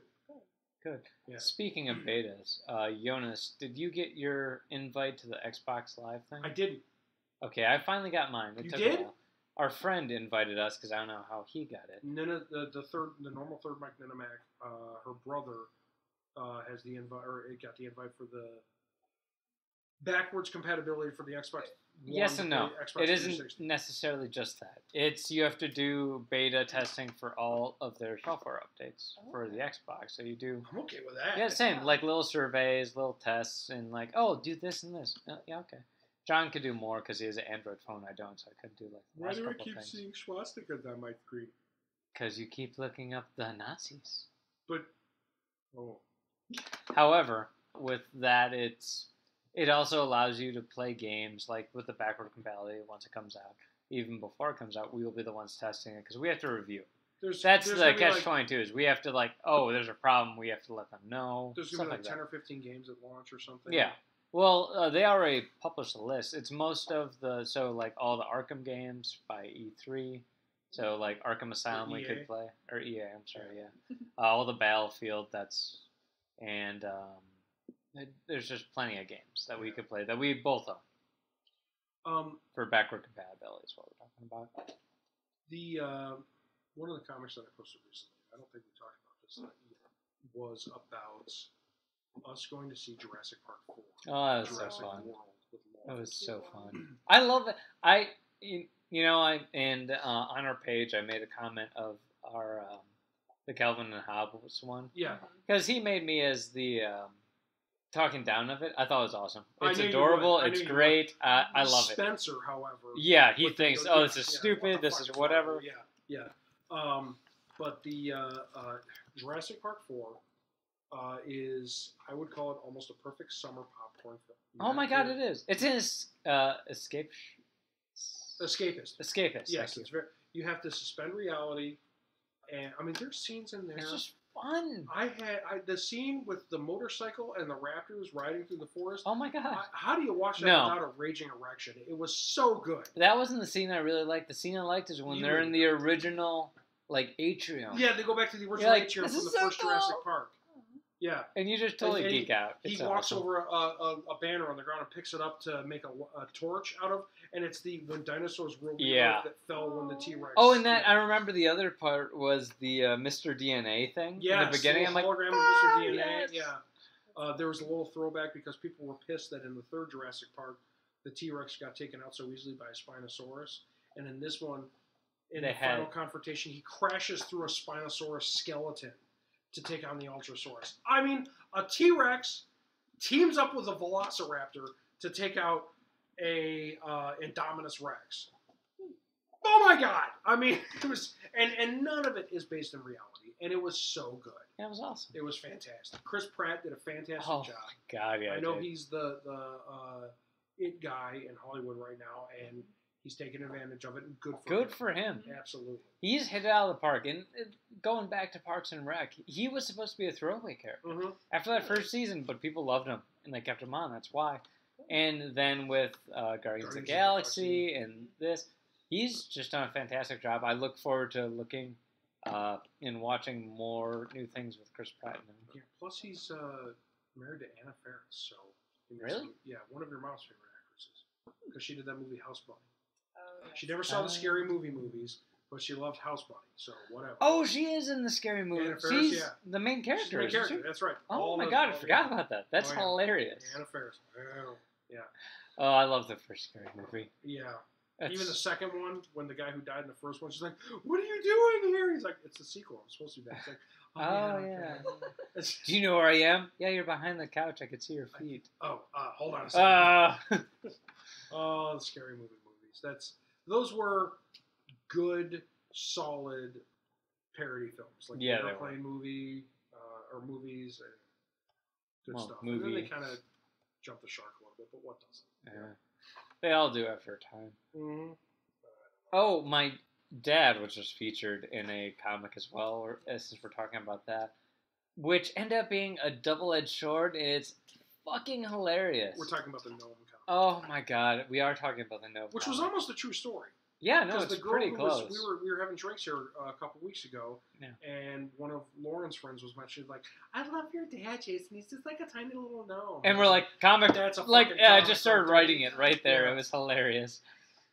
Good. Yeah. Speaking of betas, Jonas, did you get your invite to the Xbox Live thing? I didn't. Okay, I finally got mine. It You took did? a while. Our friend invited us because I don't know how he got it. Nina, the normal third Mike Ninamac, her brother has the invite, or it got the invite for the backwards compatibility for the Xbox One. Yes and no. the Xbox It isn't 360. necessarily just that. It's you have to do beta testing for all of their software updates for the Xbox. So you do. I'm okay with that. Yeah, same. Like little surveys, little tests, and like, oh, do this and this. Yeah, okay. John could do more because he has an Android phone. I don't, so I couldn't do like the Why last do I couple keep things. seeing swastikas on my screen? Because you keep looking up the Nazis. But oh, However, with that, it also allows you to play games like with the backward compatibility once it comes out. Even before it comes out, we will be the ones testing it because we have to review. That's the gonna be like- catch-22 is we have to like, oh, there's a problem. We have to let them know. There's Stuff gonna be like like 10 that. or 15 games at launch or something. Yeah. Well, they already published a list. It's most of like all the Arkham games by E3. So like Arkham Asylum we EA. could play, or EA. I'm sorry, yeah. All the Battlefield. And there's just plenty of games that we could play that we both own for backward compatibility. Is what we're talking about. The one of the comics that I posted recently, I don't think we talked about this either, was about us going to see Jurassic Park 4. Oh, that was so Jurassic fun. World with That Lauren. was so fun. I love it. On our page, I made a comment of our the Calvin and Hobbes one Yeah. because he made me as the talking down of it. I thought it was awesome. I It's knew you adorable. would. I It's knew you great. I love it. Spencer, however. Yeah, he with thinks, the- oh, this is yeah, what stupid. the This fuck is is whatever. wrong? Yeah. But the Jurassic Park 4 is, I would call it almost a perfect summer popcorn film. You Oh my have god, to- it is. It's in escape. Escapist. Escapist. Yes, thank it's very. You have to suspend reality, and I mean, there's scenes in there. you. It's just fun. The scene with the motorcycle and the raptors riding through the forest. Oh my god. How do you watch that No. without a raging erection? It was so good. That wasn't the scene I really liked. The scene I liked is when You they're really in the original, like, atrium. Yeah, they go back to the original You're like, atrium this from is the so first Jurassic cool. Park. Yeah. And you just totally And geek out. He It's walks awesome. over a banner on the ground and picks it up to make a torch out of, and it's the when dinosaurs rolled the Yeah. earth that fell when the T-Rex. Oh, and that I remember the other part was the Mr. DNA thing. Yeah, In the beginning, I'm like, hologram of Mr. DNA. yes. Yeah. There was a little throwback because people were pissed that in the third Jurassic Park, the T-Rex got taken out so easily by a Spinosaurus, and in this one, in the final confrontation, he crashes through a Spinosaurus skeleton to take on the Ultrasaurus. I mean, a T-Rex teams up with a Velociraptor to take out a Indominus Rex. Oh my god! I mean, it was, and none of it is based in reality, and it was so good. That was awesome. It was fantastic. Chris Pratt did a fantastic Oh job. my god, yeah. I know he's the it guy in Hollywood right now, and he's taking advantage of it. And good for him. him. Absolutely. He's hit it out of the park. And going back to Parks and Rec, he was supposed to be a throwaway character Mm-hmm. after that first season, but people loved him and they kept him on. That's why. And then with Guardians of the Galaxy and this, he's just done a fantastic job. I look forward to looking and watching more new things with Chris Pratt. Yeah. Plus, he's married to Anna Faris, so Really? Yeah, one of your mom's favorite actresses, because she did that movie House Bunny. Oh, She never saw the Scary Movie movies, but she loved House Bunny, so whatever. Oh, she is in the Scary Movie. Anna Faris, She's yeah. the main character. She's the main isn't character. she? That's right. Oh my god, I forgot about that. That's Oh, yeah. hilarious. Anna Faris. Oh, yeah. Oh, I love the first Scary Movie. Yeah. That's- Even the second one, when the guy who died in the first one, she's like, "What are you doing here?" He's like, "It's the sequel. I'm supposed to be back." It's like, Oh, okay. yeah. It's- Do you know where I am? Yeah, you're behind the couch. I could see your feet. Hold on a second. Uh, Oh, the Scary Movie movies. Those were good, solid parody films, like Yeah, the they Airplane movie or movies and good Well, stuff. And then movie. they kind of jumped the shark a little bit, but what doesn't? yeah. They all do after a time. Mm-hmm. Oh, my dad was just featured in a comic as well, since we're talking about that, which ended up being a double-edged sword. It's fucking hilarious. We're talking about the Gnome comic, Oh my god, we are talking about the Gnome which was comic. almost a true story. Yeah, no, Because it's the girl pretty who close. we were having drinks here a couple weeks ago, Yeah. and one of Lauren's friends was mentioned like, "I love your dad, Jason. He's just like a tiny little gnome." And we're like, comic, That's a like, fucking I comic just started book, writing dude. it right there. Yeah. It was hilarious.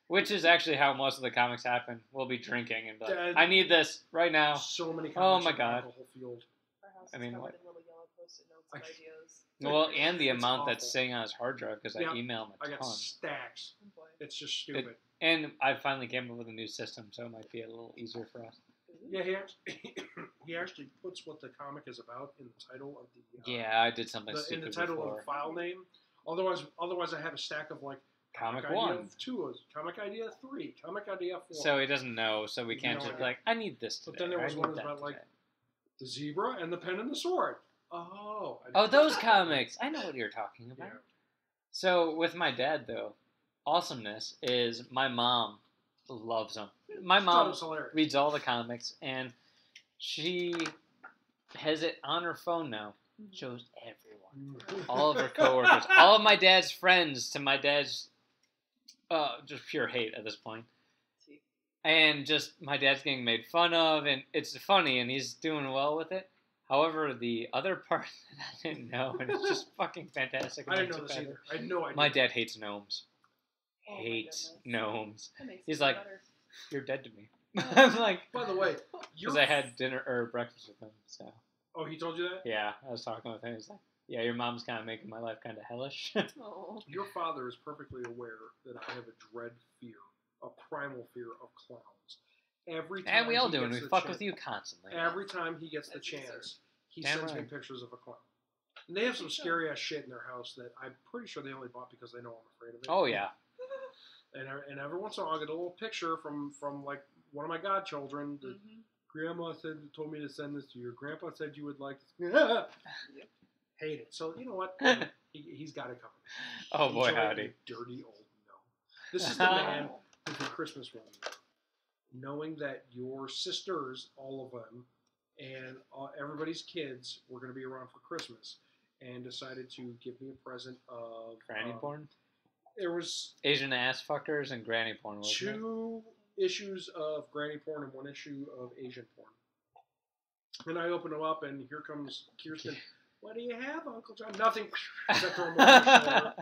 Which is actually how most of the comics happen. We'll be drinking and be like, Dad- I need this right now. So many Oh comics my in God. alcohol field. Our house I is mean, covered what- in little yellow post-it notes of I- ideas. Well, and the It's amount that's awful. sitting on his hard drive because Yeah. I email him I a got ton. stacks. Oh boy. It's just stupid. And I finally came up with a new system, so it might be a little easier for us. Yeah, he actually puts what the comic is about in the title of the Yeah, I did something in stupid the title before. of the file name. Otherwise, I have a stack of like Comic idea 1. 2, comic idea 3, comic idea 4. So he doesn't know, so we can't No just be idea. like, I need this today. But then there or I was need one that about like today. the zebra and the pen and the sword. Oh. I Oh, didn't- those comics. I know what you're talking about. Yeah. So with my dad, though, awesomeness is my mom loves them. My She thought it mom was hilarious. reads all the comics, and she has it on her phone now. Shows everyone, all of her coworkers, all of my dad's friends, to my dad's just pure hate at this point. See. And just my dad's getting made fun of, and it's funny, and he's doing well with it. However, the other part that I didn't know, and it's just fucking fantastic. I and didn't know makes this it either. better. I had no idea. My dad hates gnomes. Oh my Hates goodness. gnomes. That makes He's it like, better. You're dead to me. I'm like, By the way, because I had dinner or breakfast with him. So Oh, he told you that? yeah, I was talking with him. He's like, yeah, your mom's kind of making my life kind of hellish. Oh. Your father is perfectly aware that I have a dread fear, a primal fear of clowns. Every time and we all he do, and gets we the fuck chance- with you constantly. Every time he gets the As you deserve. chance, he Damn sends me right. pictures of a clown. And they have some scary ass shit in their house that I'm pretty sure they only bought because they know I'm afraid of it. Oh yeah. And every once in a while, I'll get a little picture from like one of my godchildren. That Mhm. Grandma told me to send this to you. Grandpa said you would like this. Hate it. So you know what? He's got it covered. Oh boy, Enjoy it, howdy. you dirty old gnome. This is the man with the Christmas one. Knowing that your sisters, all of them, and everybody's kids were going to be around for Christmas, and decided to give me a present of Granny porn? There was Asian ass fuckers and granny porn, wasn't it? 2 issues of granny porn and 1 issue of Asian porn. And I open them up, and here comes Kirsten. What do you have, Uncle John? Nothing. I throw him over my shoulder.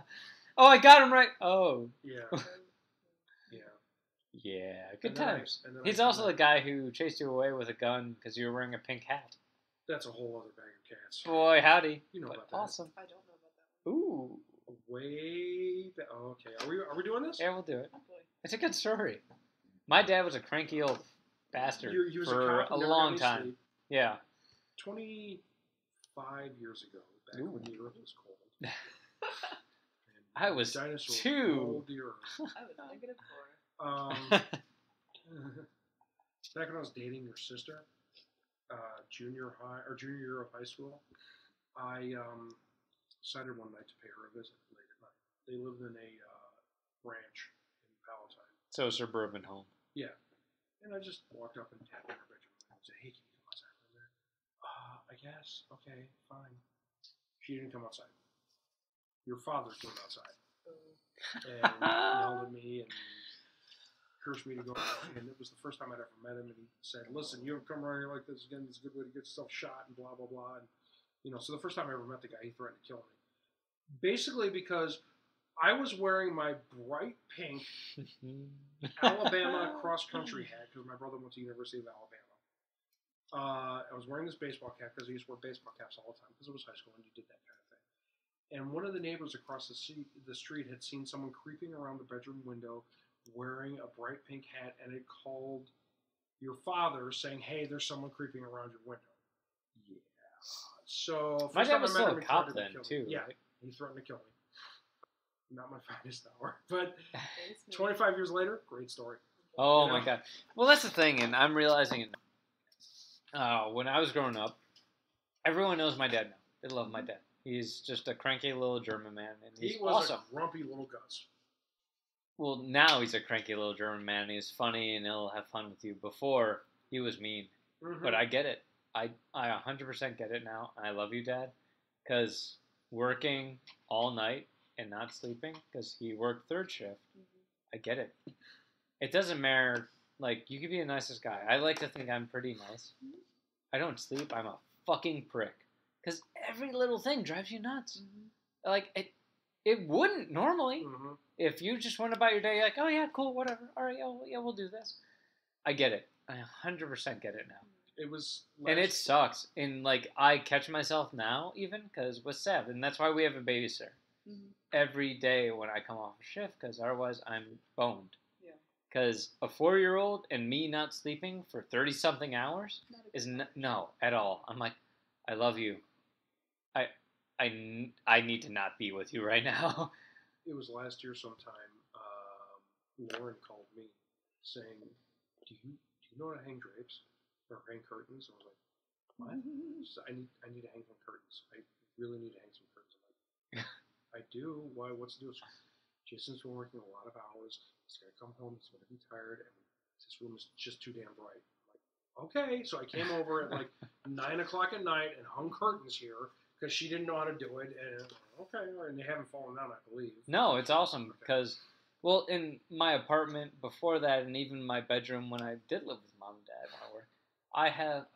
Oh, I got him right. Oh. Yeah. Yeah. Yeah, good And then I- times. and then I He's come also back. the guy who chased you away with a gun because you were wearing a pink hat. That's a whole other bag of cats. Boy, howdy. You know But about that. awesome. I don't know about that one. Ooh. Way back. Oh, okay. Are we doing this? Yeah, we'll do it. Oh, boy. It's a good story. My dad was a cranky old bastard He was for a cop a who never long got any time. sleep. Yeah. 25 years ago, back Ooh. when the Earth was cold. And I was dinosaurs 2. rolled the Earth. I was -4. Back when I was dating your sister, junior year of high school, I decided one night to pay her a visit late at night. They lived in a ranch in Palatine. So suburban home. Yeah. And I just walked up and tapped on her bedroom and said, "Hey, can you come outside for a minute?" I guess. Okay, fine. She didn't come outside. Your father came outside and yelled at me and cursed me to go out. And it was the first time I'd ever met him. And he said, "Listen, you ever come around here like this again, it's a good way to get yourself shot," and blah, blah, blah. And, so the first time I ever met the guy, he threatened to kill me. Basically because I was wearing my bright pink Alabama cross-country hat because my brother went to the University of Alabama. I was wearing this baseball cap because I used to wear baseball caps all the time because it was high school and you did that kind of thing. And one of the neighbors across the street had seen someone creeping around the bedroom window wearing a bright pink hat and had called your father saying, "Hey, there's someone creeping around your window." Yeah. So My first dad time was I met still him, a he cop threatened to then, kill me. too, Yeah, right? he threatened to kill me. Not my finest hour, but Thanks, man. 25 years later, great story. Oh You my know? god. Well, that's the thing, and I'm realizing it. When I was growing up, everyone knows my dad now. They love my dad. He's just a cranky little German man, and he's He was awesome. a grumpy little Gus. Well, now he's a cranky little German man. And he's funny, and he'll have fun with you. Before, he was mean. Mhm. But I get it. I 100% get it now. I love you, Dad, because working all night and not sleeping, because he worked 3rd shift, I get it. It doesn't matter. Like, you could be the nicest guy. I like to think I'm pretty nice. I don't sleep. I'm a fucking prick. Because every little thing drives you nuts. Like, it wouldn't normally. Mhm. If you just went about your day like, oh, yeah, cool, whatever. All right, yeah, we'll do this. I get it. I 100% get it now. It was. And it sucks. And, like, I catch myself now, even, because with Seb. And that's why we have a babysitter. Every day when I come off a shift, because otherwise I'm boned. Yeah. Because a 4-year-old and me not sleeping for 30-something hours Not a is good no, at all. I'm like, I love you. I need to not be with you right now. It was last year sometime. Lauren called me saying, "Do you know how to hang drapes or hang curtains?" I was like, "What?" She said, I need to hang some curtains. I really need to hang some curtains." I'm like, "I do. Why? What's the deal?" Jason's been working a lot of hours. He's gonna come home. He's gonna be tired, and this room is just too damn bright. I'm like, "Okay." So I came over at like 9 o'clock at night and hung curtains here because she didn't know how to do it. And okay, and they haven't fallen down, I believe. No, it's awesome because, well, in my apartment before that, and even my bedroom when I did live with Mom and Dad when I worked, I have,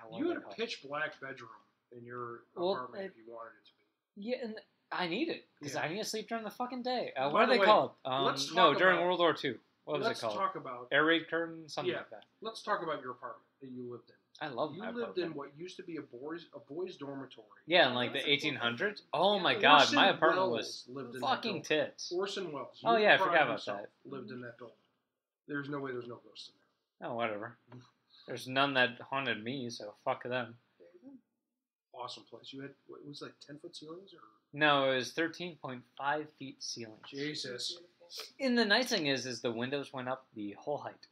what You are had they a called? pitch black bedroom in your Well, apartment if you wanted it to be. Yeah, and I need it because Yeah. I need to sleep during the fucking day. By What are the they way, called? let's No, talk during about- World War II. What was Let's it called? talk about Air raid curtain, something Yeah. like that. let's talk about your apartment that you lived in. I love You my lived in apartment. what used to be a boys dormitory. Yeah, in like the That's a cool 1800s. apartment. Oh Yeah. my god, Orson my apartment Welles was lived in fucking that building. tits. Orson Welles. Oh, yeah, I Pryor forgot about himself that. Lived in that building. There's no way there's no ghosts in there. Oh, whatever. There's none that haunted me, so fuck them. There you go. Awesome place. You had what, it was like 10-foot ceilings or No, it was 13.5 feet ceiling. Jesus. Beautiful. And the nice thing is the windows went up the whole height.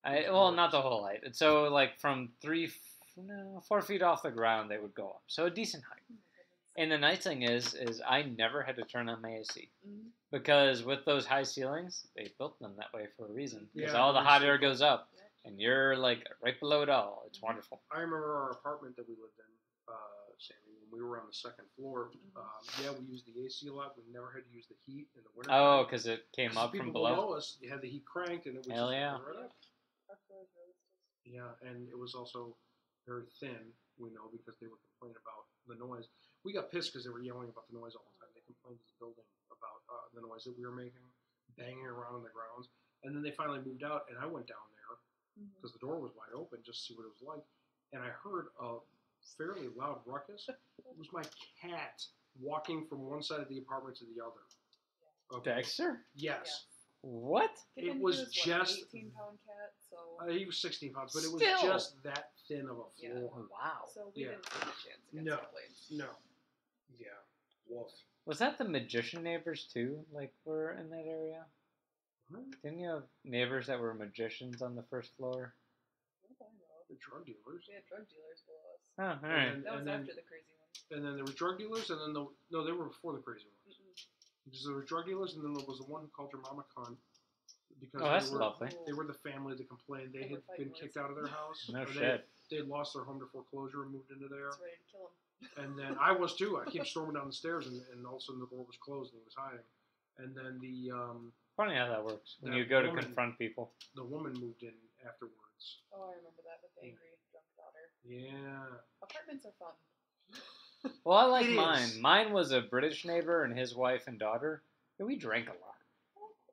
That's Well, gorgeous. not the whole height. And so, like, from 4 feet off the ground, they would go up. So a decent height. Oh my goodness. And the nice thing is I never had to turn on my AC. Mhm. Because with those high ceilings, they built them that way for a reason. Because Yeah, all the very hot air simple. goes up. and you're like right below it all. It's wonderful. I remember our apartment that we lived in, Sammy, when we were on the second floor. Yeah, we used the AC a lot. We never had to use the heat in the winter. Oh, because it came up people from below. below us, you had the heat cranked, and it was Hell just yeah. right up. Our floor is really still. Yeah, and it was also very thin. We know because they were complaining about the noise. We got pissed because they were yelling about the noise all the time. They complained to the building about the noise that we were making, banging around on the grounds. And then they finally moved out, and I went down there because the door was wide open just to see what it was like. And I heard a fairly loud ruckus. It was my cat walking from one side of the apartment to the other. Okay. Dexter? Yes. What? It was just an 18-pound cat, so he was 16 pounds, but it was Still. just that thin of a Yeah. floor. Wow. so we Yeah. didn't stand a chance against No. complaints. No. Yeah. Wolf. Was that the magician neighbors too? Like, were in that area? Didn't you have neighbors that were magicians on the first floor? What do I know? The drug dealers. We had drug dealers below us. Oh, all right. And That was then, after the crazy ones. and then there were drug dealers, and then they were before the crazy ones. Because there were drug dealers, and then there was the one who called your mama cunt. Because Oh, that's they were, lovely. They were the family that complained they They were had fighting been kicked words. out of their house. No or shit. They had lost their home to foreclosure and moved into there. It's ready to kill him. And then I was too. I came storming down the stairs, and all of a sudden the door was closed and he was hiding. And then Funny how that works when That you go to woman- confront people. the woman moved in afterwards. Oh, I remember that with the angry drunk daughter. Yeah. Apartments are fun. Well, I like It mine. is. Mine was a British neighbor and his wife and daughter. And we drank a lot.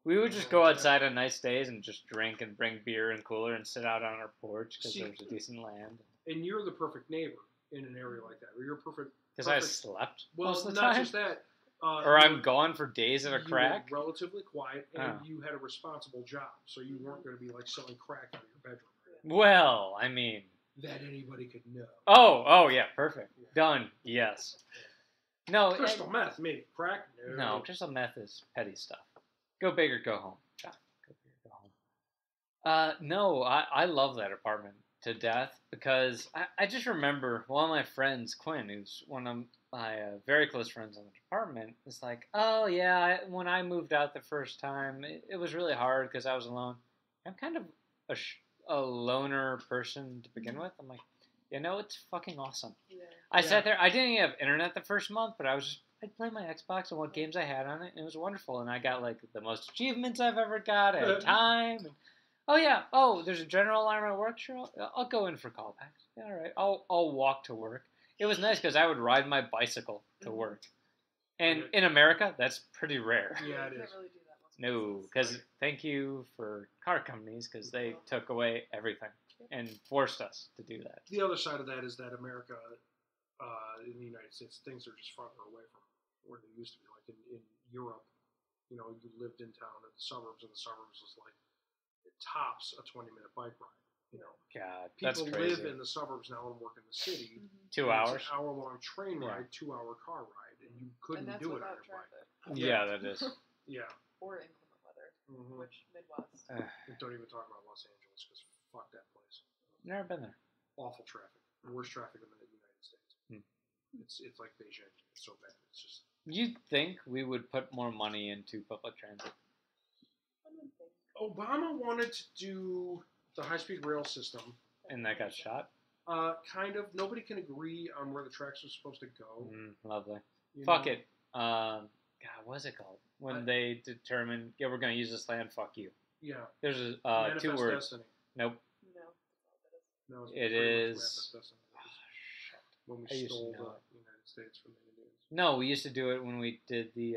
We would just go outside on nice days and just drink and bring beer and cooler and sit out on our porch because See- there was a decent land. And you're the perfect neighbor in an area like that. Or you're perfect. Because I Perfect. slept Well, most of the not time. just that. Or I'm gone for days at a you crack. were relatively quiet, and Oh. you had a responsible job, so you weren't going to be like selling crack out of your bedroom. Well, I mean... That anybody could know. Oh, yeah, perfect. Done. Yes. No, Crystal meth, maybe crack. no, crystal meth is petty stuff. Go big or go home. John, go big or go home. No, I love that apartment to death because I just remember one of my friends, Quinn, who's one of my very close friends in the department, is like, oh yeah, when I moved out the first time, it was really hard because I was alone. I'm kind of a loner person to begin with. I'm like, it's fucking awesome. Yeah. I sat there. I didn't even have internet the first month, but I'd play my Xbox and what games I had on it, and it was wonderful. And I got like the most achievements I've ever got. I had time. And, oh yeah. Oh, there's a general alarm at work. Sure, I'll go in for callbacks. Yeah, all right. I'll walk to work. It was nice because I would ride my bicycle to work. And in America, that's pretty rare. Yeah, it you is. can't really do that most No, places. because thank you for car companies because they took away everything and forced us to do that. The other side of that is that America, in the United States, things are just farther away from where they used to be. Like in Europe, you lived in town at the suburbs, and the suburbs was like it tops a 20-minute bike ride. God, that's People crazy. live in the suburbs now and work in the city. 2 and hours. It's an hour-long train Yeah. ride, 2-hour car ride, and you couldn't And that's do it on without your bike. traffic. Yeah, that is. Yeah. Or inclement weather, Mm-hmm. which Midwest. And don't even talk about Los Angeles because fuck that place. Never been there. Awful traffic. Worst traffic in the United States. Hmm. It's like Beijing. It's so bad. It's just. You'd think we would put more money into public transit. I would think. Obama wanted to do the high-speed rail system. And that got shot? Kind of. Nobody can agree on where the tracks are supposed to go. Lovely. you Fuck know? it. God, what's it called? When they determine, we're going to use this land, fuck you. Yeah. There's a 2 Manifest words. Destiny. Nope. No, that's not what it is. No, it's It pretty much is- Manifest Destiny. When I we used to stole know the United States from the Indians. No, we used to do it when we did the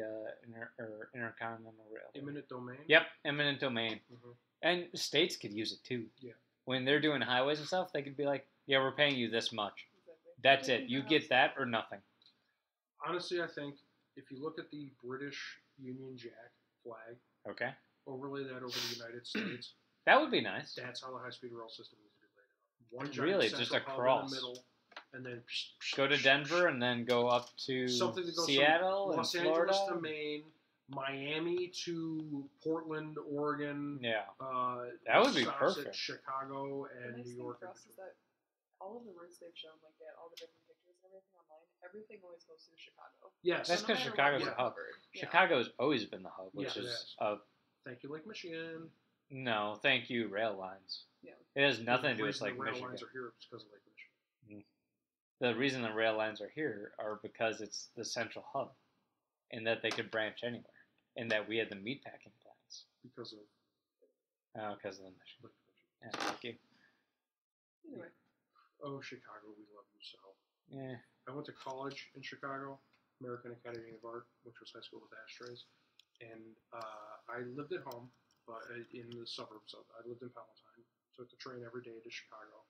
intercontinental rail. Eminent domain. Yep, eminent domain. Mm-hmm. And states could use it too. Yeah. When they're doing highways and stuff, they could be like, yeah, we're paying you this much. Exactly. That's Making it. You the get house that better. or nothing. Honestly, I think if you look at the British Union Jack flag, Okay. overlay that over the United States, That would be nice. that's how the high-speed rail system needs to be laid out. One giant Really, just central hub across. in the middle, and then Go to Denver and then go up to something that goes Seattle from and Los Florida. Angeles to Maine, Miami to Portland, Oregon. Yeah. That would be stops perfect. at Chicago The and nice New thing York. for us is that all of the routes they've shown, like they had all the different pictures and everything online, everything always goes through Chicago. Yes. That's So no 'cause matter Chicago's what a you hub. covered, yeah. Chicago's always been the hub, which Yeah, it is is. a Thank you, Lake Michigan. No, thank you, rail lines. Yeah. It has nothing to do with The Lake reason the rail Michigan. lines are here is because of Lake Michigan. The reason the rail lines are here are because it's the central hub, and that they could branch anywhere, and that we had the meatpacking plants. Because of Because of the Michigan. Lake Michigan. Yeah, thank you. Anyway, Oh, Chicago, we love you so. Yeah. I went to college in Chicago, American Academy of Art, which was high school with ashtrays, and I lived at home, but in the suburbs. I lived in Palatine. Took the train every day to Chicago,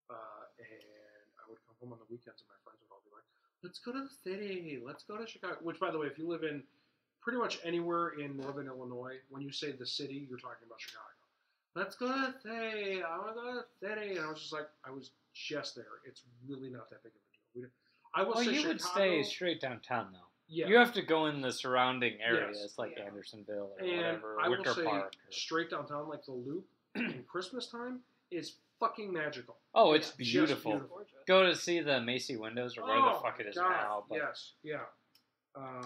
and I would come home on the weekends, and my friends would all be like, "Let's go to the city. Let's go to Chicago." Which, by the way, if you live in pretty much anywhere in northern Illinois, when you say the city, you're talking about Chicago. Let's go to the city. I want to go to the city, and I was just like, I was just there. It's really not that big of a deal. I will Well, say you Chicago, would stay straight downtown, though. Yeah. You have to go in the surrounding areas, Yes. like Yeah. Andersonville or And whatever, I will Wicker say, Park. Or... straight downtown, like the Loop, in Christmas time, is fucking magical. Oh, it's Yeah. beautiful. Just gorgeous. Go to see the Macy windows or where the Oh, fuck it is God, now. But Yes, yeah.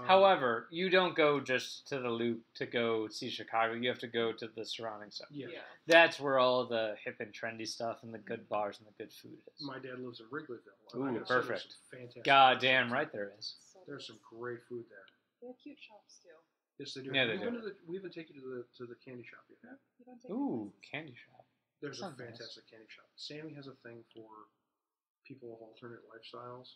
however, you don't go just to the Loop to go see Chicago. You have to go to the surrounding stuff. Yeah. Yeah. That's where all the hip and trendy stuff and the good bars and the good food is. My dad lives in Wrigleyville. and Ooh, I gotta say, there's perfect. some fantastic God restaurants damn there. right there is. So There's some great food there. They have cute shops too. Yes, they do. Yeah, they we do. We even take you to the candy shop yet. You don't take me Ooh, places. candy shop. There's a Sounds nice. fantastic candy shop. Sammy has a thing for people of alternate lifestyles,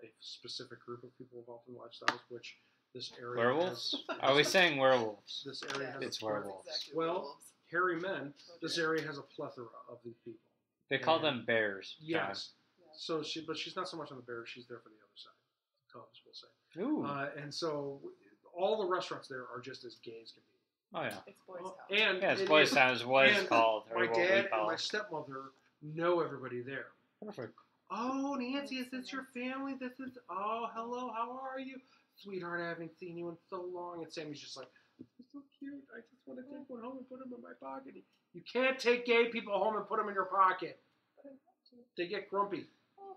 a specific group of people of alternate lifestyles, which this area Werewolves? has. Are we saying werewolves? This area Yeah. has It's a plethora. werewolves. Exactly Well, werewolves. hairy men. Oh, This dear. area has a plethora of these people. They call And- them bears. John. Yes. Yeah. So but she's not so much on the bears. She's there for the other side. Cubs, we'll say. Ooh. And so all the restaurants there are just as gay as can be. Oh yeah. It's boys' Oh, town. and Yeah, it's it Boys is- Town is what it's and called. Or My what we dad and call my it. stepmother know everybody there. Perfect. Oh, Nancy, is this your family? This is. Oh, hello. How are you, sweetheart? I haven't seen you in so long. And Sammy's just like, you're so cute. I just want to take one home and put him in my pocket. You can't take gay people home and put them in your pocket. But I want to. They get grumpy. Oh,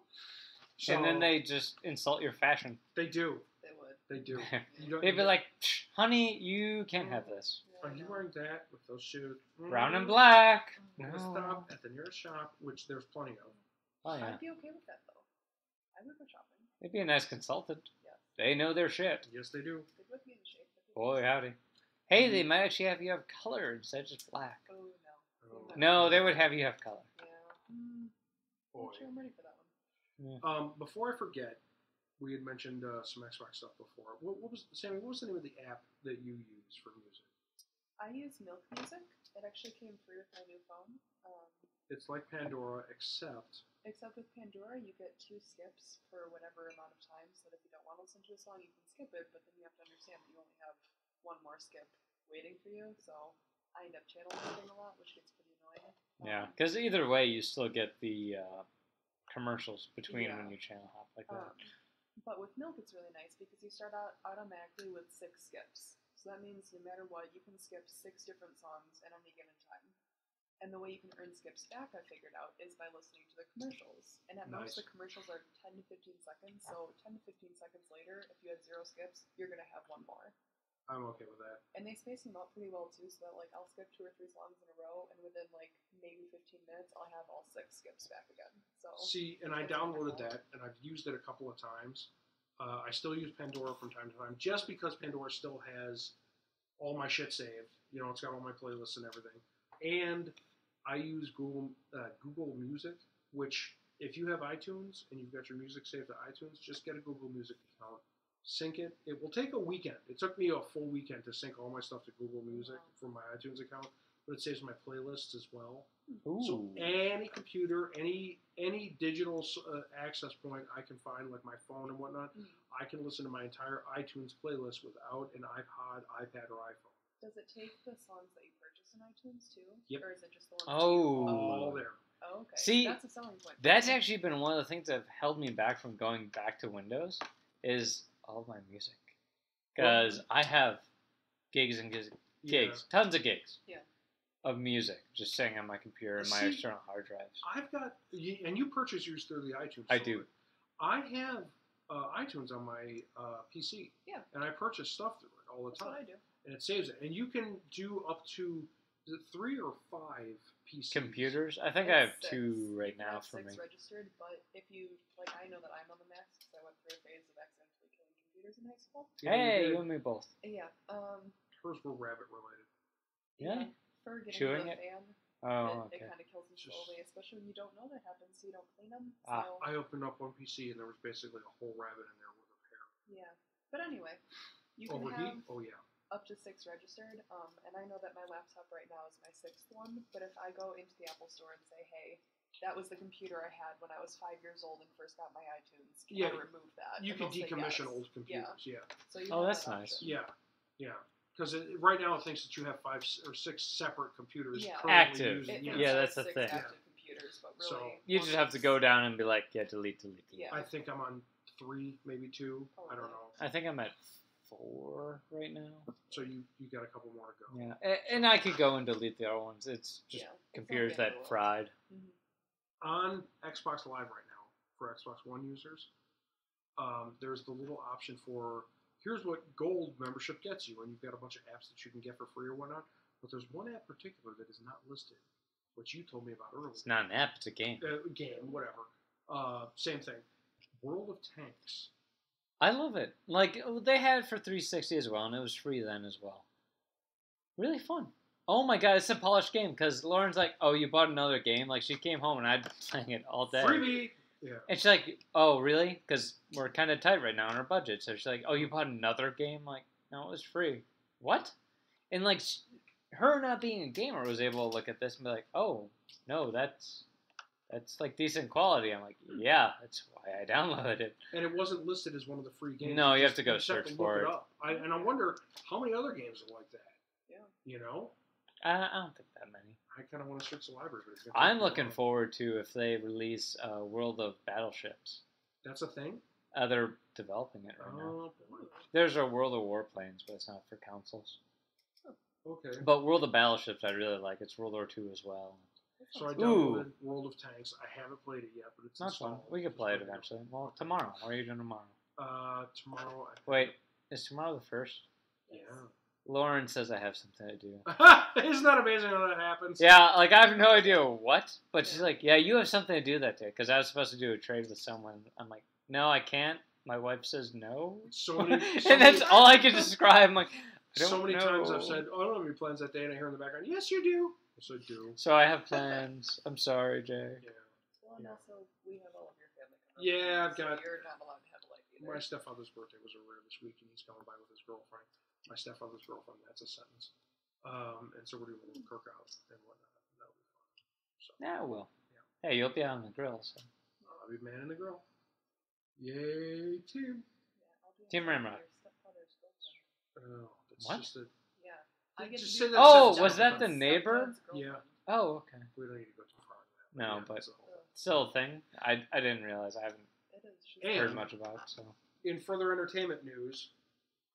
So And then they just insult your fashion. They do. they would. They do. You don't, They'd be like, "Psh, honey, you can't have this. Yeah, are you no. wearing that with those shoes? Brown and Mm. black. We're No. gonna stop at the nearest shop, which there's plenty of. Oh yeah. I'd be okay with that though. I would go shopping. They'd be a nice consultant. Yeah. They know their shit. Yes, they do. They would be in shape. but they Boy, would- howdy. Hey, they might actually have you have color instead of just black. Oh no. Oh. No, they would have you have color. Yeah. I'm Boy. not sure I'm ready for that one. Before I forget, we had mentioned some Xbox stuff before. What was Sammy? What was the name of the app that you use for music? I use Milk Music. It actually came free with my new phone. It's like Pandora, except Except with Pandora, you get 2 skips for whatever amount of time, so that if you don't want to listen to a song, you can skip it, but then you have to understand that you only have one more skip waiting for you, so I end up channel hopping a lot, which gets pretty annoying. Yeah, because either way, you still get the commercials between Yeah. when you channel hop like that. But with Milk, it's really nice because you start out automatically with 6 skips. So that means no matter what, you can skip 6 different songs at any given time. And the way you can earn skips back, I figured out, is by listening to the commercials. And at most, Nice. the commercials are 10 to 15 seconds. So 10 to 15 seconds later, if you had 0 skips, you're going to have 1 more. I'm okay with that. And they space them out pretty well too, so that like I'll skip 2 or 3 songs in a row, and within like maybe 15 minutes, I'll have all 6 skips back again. So See, and I That's downloaded wonderful. that, and I've used it a couple of times. I still use Pandora from time to time, just because Pandora still has all my shit saved. You know, it's got all my playlists and everything. And I use Google Music, which if you have iTunes and you've got your music saved to iTunes, just get a Google Music account, sync it. It will take a weekend. It took me a full weekend to sync all my stuff to Google Music Wow. from my iTunes account, but it saves my playlists as well. Ooh. So any computer, any digital access point I can find, like my phone and whatnot, Mm. I can listen to my entire iTunes playlist without an iPod, iPad, or iPhone. does it take the songs that you purchase in iTunes too? Yep. Or is it just the ones? Oh. All there. Oh, okay. See, that's a selling point. for That's me. actually been one of the things that have held me back from going back to Windows is all my music. Because I have gigs and gigs, tons of gigs Yeah. of music just sitting on my computer and my See, external hard drives. I've got, and you purchase yours through the iTunes I store. do. I have iTunes on my PC. Yeah. And I purchase stuff through it all the That's what time. I do. And it saves it. And you can do up to Is it 3 or 5 PCs? Computers? I think I have It's 2 right You now have for 6 me. registered, but if you I know that I'm on the max because I went through a phase of accidentally killing computers in high school. Hey, did. you and me both. Yeah. Hers were rabbit related. Yeah. For getting Chewing the it? fan, Oh, it okay. kind of kills them Just- slowly, especially when you don't know that happens, so you don't clean them. Ah. So I opened up one PC and there was basically a whole rabbit in there with a hair. yeah. But anyway, you can Overheat? have Oh yeah. up to 6 registered. And I know that my laptop right now is my 6th one. But if I go into the Apple Store and say, hey, that was the computer I had when I was 5 years old and first got my iTunes, can I remove that? You And can they'll say decommission yes. old computers. Yeah. So you Oh, have that's that nice. option. Yeah. Because right now it thinks that you have 5 or 6 separate computers Yeah. currently Active. using. It Yeah. thinks Yeah, it that's has the 6 thing. active computers, but really, So- You just have to go down and be like, yeah, delete. Yeah. I think I'm on 3, maybe 2. I don't Probably. know. I think I'm at 4 right now. So you got a couple more to go. Yeah, and I could go and delete the other ones. It's just Yeah, it's not computers the end of that the fried. Mhm. On Xbox Live right now for Xbox One users, there's the little option for here's what gold membership gets you, and you've got a bunch of apps that you can get for free or whatnot. But there's one app in particular that is not listed, which you told me about earlier. It's not an app; it's a game. Game, whatever. Same thing. World of Tanks. I love it. Like they had it for 360 as well, and it was free then as well. Really fun. Oh my god, it's a polished game because Lauren's like, "Oh, you bought another game?" Like she came home and I'd been playing it all day. Freebie. Yeah. And she's like, "Oh, really?" Because we're kind of tight right now on our budget. So she's like, "Oh, you bought another game?" Like, no, it was free. What? And like, her not being a gamer was able to look at this and be like, "Oh, no, that's like decent quality." I'm like, "Yeah, that's why I downloaded it." And it wasn't listed as one of the free games. No, you have just- to go just have search to for look it. up. And I wonder how many other games are like that. Yeah. You know, I don't think that many. I kind of want to search the library, but it's gonna take I'm me a looking while. forward to if they release World of Battleships. That's a thing. They're developing it right now. Oh boy. There's a World of Warplanes, but it's not for consoles. Okay. But World of Battleships, I really like. It's World War II as well. That So I sounds downloaded World of Tanks. I haven't played it yet, but it's Not fun. installed. We could play it It's ready to eventually. Well, tomorrow. What are you doing tomorrow? go. Tomorrow. Wait, is tomorrow the 1st? Yeah. Lauren says I have something to do. Isn't that amazing how that happens? Yeah, like I have no idea what, but she's like, yeah, you have something to do that day because I was supposed to do a trade with someone. I'm like, no, I can't. My wife says no. So many. And that's all I can describe. I'm like, I don't So many know. times I've said, "Oh, I don't have any plans that day," and I hear in the background, "Yes, you do." Yes, I do. So I have plans. I'm sorry, Jay. Yeah. Well, and also we have all of your family coming. Yeah, I've so got- You're not allowed to have a life either. My stepfather's birthday was earlier this week, and he's coming by with his girlfriend. My stepfather's girlfriend. That's a sentence. And so we're doing a little cookout and whatnot. And that'll be fun. So Yeah, I will. Hey, you'll be out on the grill. So. I'll be manning the grill. Yay, team! Yeah, I'll be Team inside Ramrock. your stepfather's girlfriend. Oh, that's What? just a. Yeah. I get Just to say be that Oh, sentence was out that loud. the neighbor? Stepdad's girlfriend. Yeah. Oh, okay. We don't need to go too far. On that. No, Yeah, but that's a whole- still a thing. I didn't realize. I haven't It is. She's And- heard much about it. So in further entertainment news,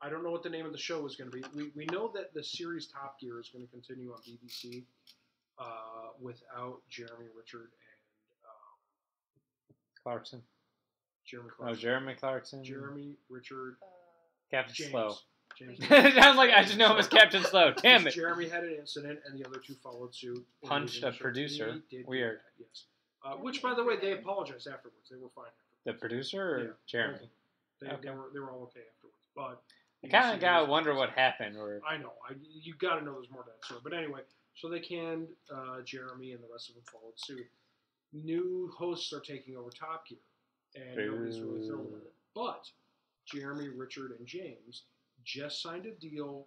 I don't know what the name of the show is going to be. We know that the series Top Gear is going to continue on BBC without Jeremy Richard and Clarkson. Jeremy Oh, Clarkson. Jeremy Clarkson. Jeremy Richard Captain James. Slow. James. I'm like, I just know him as Captain Slow. Damn Because it. Jeremy had an incident, and the other two followed suit. and Punched he didn't a show- producer. He did do Weird. that, yes. Which, by the way, they apologized afterwards. They were fine The afterwards. producer or Yeah. Jeremy? They Okay. were all okay afterwards. But I you can kind see of there gotta was- wonder what happened. Or I know. You got to know there's more to that story. But anyway, so they canned Jeremy, and the rest of them followed suit. New hosts are taking over Top Gear, and nobody's really thrilled with it. But Jeremy, Richard, and James just signed a deal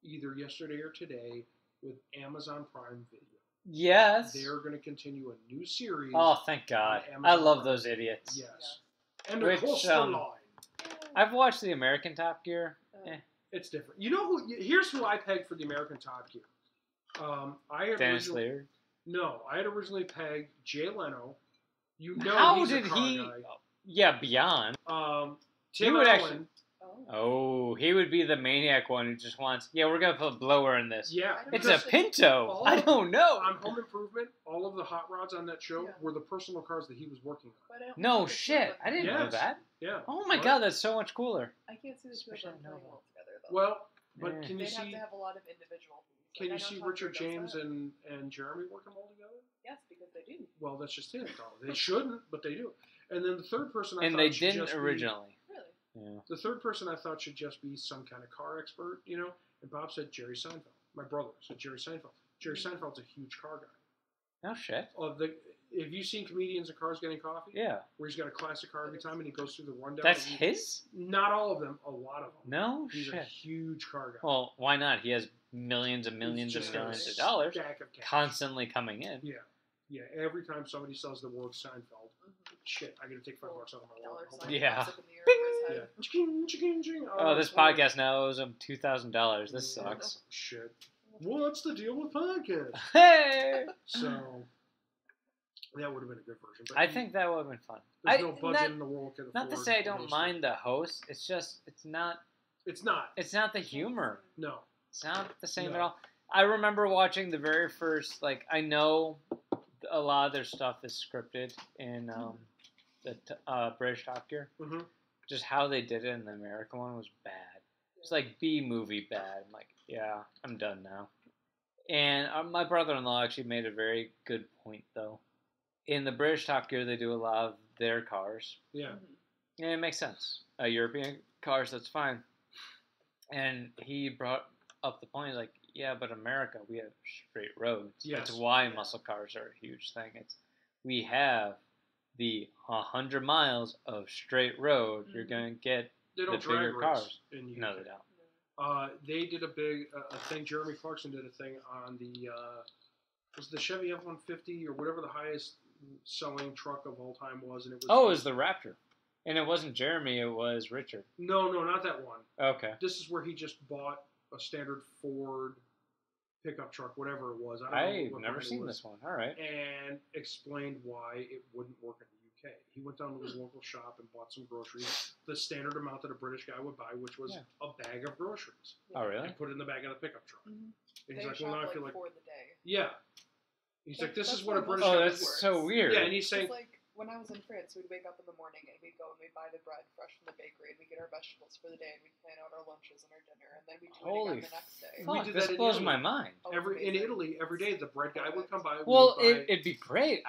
either yesterday or today with Amazon Prime Video. yes. They're going to continue a new series. Oh, thank God. on I Amazon love Prime. those idiots. Yes. And the Which, coastal line. I've watched the American Top Gear. It's different. You know who? Here's who I pegged for the American Top Gear. I had Dennis originally, Leary. No, I had originally pegged Jay Leno. You know How he's did a car he? guy. Yeah, Beyond. Tim would Allen. actually- Oh. Oh, he would be the maniac one who just wants. Yeah, we're gonna put a blower in this. Yeah, I don't It's know. a Pinto. all I of- don't know. on Home Improvement, all of the hot rods on that show Yeah. were the personal cars that he was working on. But I don't No think the two shit. of them- I didn't know Yes. that. Yeah. Oh my What? God, that's so much cooler. I can't see the two of Especially them I know playing that. well together though. Well, but Yeah. can you They'd have see? to have a lot of individual things Can Like, I you know see Top Richard Gear does James that. and Jeremy working well together? Yes, because they do. Well, that's just it, though. They shouldn't, but they do. And then the third person I And thought they should didn't just originally. Really? Yeah. the third person I thought should just be some kind of car expert, you know. And Bob said Jerry Seinfeld. My brother said Jerry Seinfeld. Jerry Seinfeld's a huge car guy. No shit. Have you seen Comedians in Cars Getting Coffee? Yeah. Where he's got a classic car every time and he goes through the rundown. That's his? Not all of them, a lot of them. No He's a shit. huge car guy. Well, why not? He has millions and millions He's and just got a millions of dollars stack of cash. constantly coming in. Yeah. Yeah, every time somebody says the word Seinfeld, Mm-hmm. shit, I gotta take $5 out of my wallet. Hold on. Yeah. Up in the air over his Yeah. head. Ching, ching, ching. Oh, this sorry. podcast now owes him $2,000. This Yeah. sucks. Shit. What's the deal with podcasts? Hey! So, that would have been a good version. But I think that would have been fun. there's no budget in the world can Not to afford say I a don't host. mind the host. It's just it's not It's not. the humor. No. It's not the same No. at all. I remember watching the very first, like, I know a lot of their stuff is scripted in the British Top Gear. Mm-hmm. Just how they did it in the American one was bad. It's like B-movie bad. I'm like, yeah, I'm done now. And my brother-in-law actually made a very good point, though. In the British Top Gear, they do a lot of their cars. Yeah. Mm-hmm. And it makes sense. European cars, that's fine. And he brought up the point, like, yeah, but America, we have straight roads. Yes. That's why Yeah. muscle cars are a huge thing. We have the 100 miles of straight road. You're Mhm. going to get They don't the drag bigger race cars. in the No, UK. they don't. They did a big a thing. Jeremy Clarkson did a thing on the was the Chevy F-150 or whatever the highest selling truck of all time was, and it was Oh, it was the Raptor. And it wasn't Jeremy, it was Richard. no, not that one. Okay. This is where he just bought a standard Ford pickup truck, whatever it was. I don't know I've what never brand it seen was, this one. All right. and explained why it wouldn't work in the UK. He went down to his local shop and bought some groceries, the standard amount that a British guy would buy, which was Yeah. a bag of groceries, Oh, really? and put it in the back of the pickup truck. Mm-hmm. And They he's like, shop well, now I like feel like, for the day. yeah. He's like, this That's is what a why British most Oh, guy of it that's works. so weird. Yeah, and he's saying, It's like when I was in France, we'd wake up in the morning and we'd go and we'd buy the bread fresh from the bakery and we'd get our vegetables for the day and we'd plan out our lunches and our dinner and then we'd do it Holy again the next day. We fuck, did this that in blows Italy. my mind. Oh, it's in amazing. Italy, every day the bread guy would come by. Well, we would buy, it'd be great.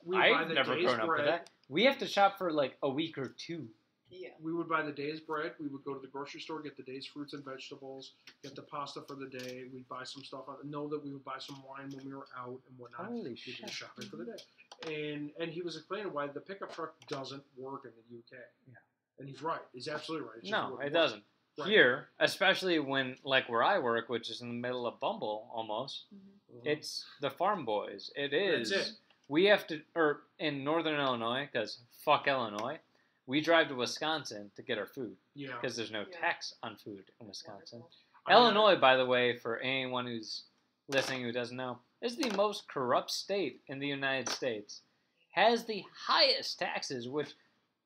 we buy I've the never day's grown up with bread. that. We have to shop for like a week or two. Yeah. We would buy the day's bread. We would go to the grocery store, get the day's fruits and vegetables, get the pasta for the day. We'd buy some stuff. Know that we would buy some wine when we were out and whatnot. Holy We did shit. shopping for the day. And he was explaining why the pickup truck doesn't work in the UK. Yeah. And he's right. He's absolutely right. It's just No, wouldn't it work. doesn't. Right. Here, especially when, like where I work, which is in the middle of Bumble almost, Mm-hmm. it's the farm boys. It is. That's it. We have to, or in northern Illinois, because fuck Illinois, we drive to Wisconsin to get our food Yeah. because there's no Yeah. tax on food in Wisconsin. Wonderful. Illinois, by the way, for anyone who's listening who doesn't know, is the most corrupt state in the United States. Has the highest taxes, which,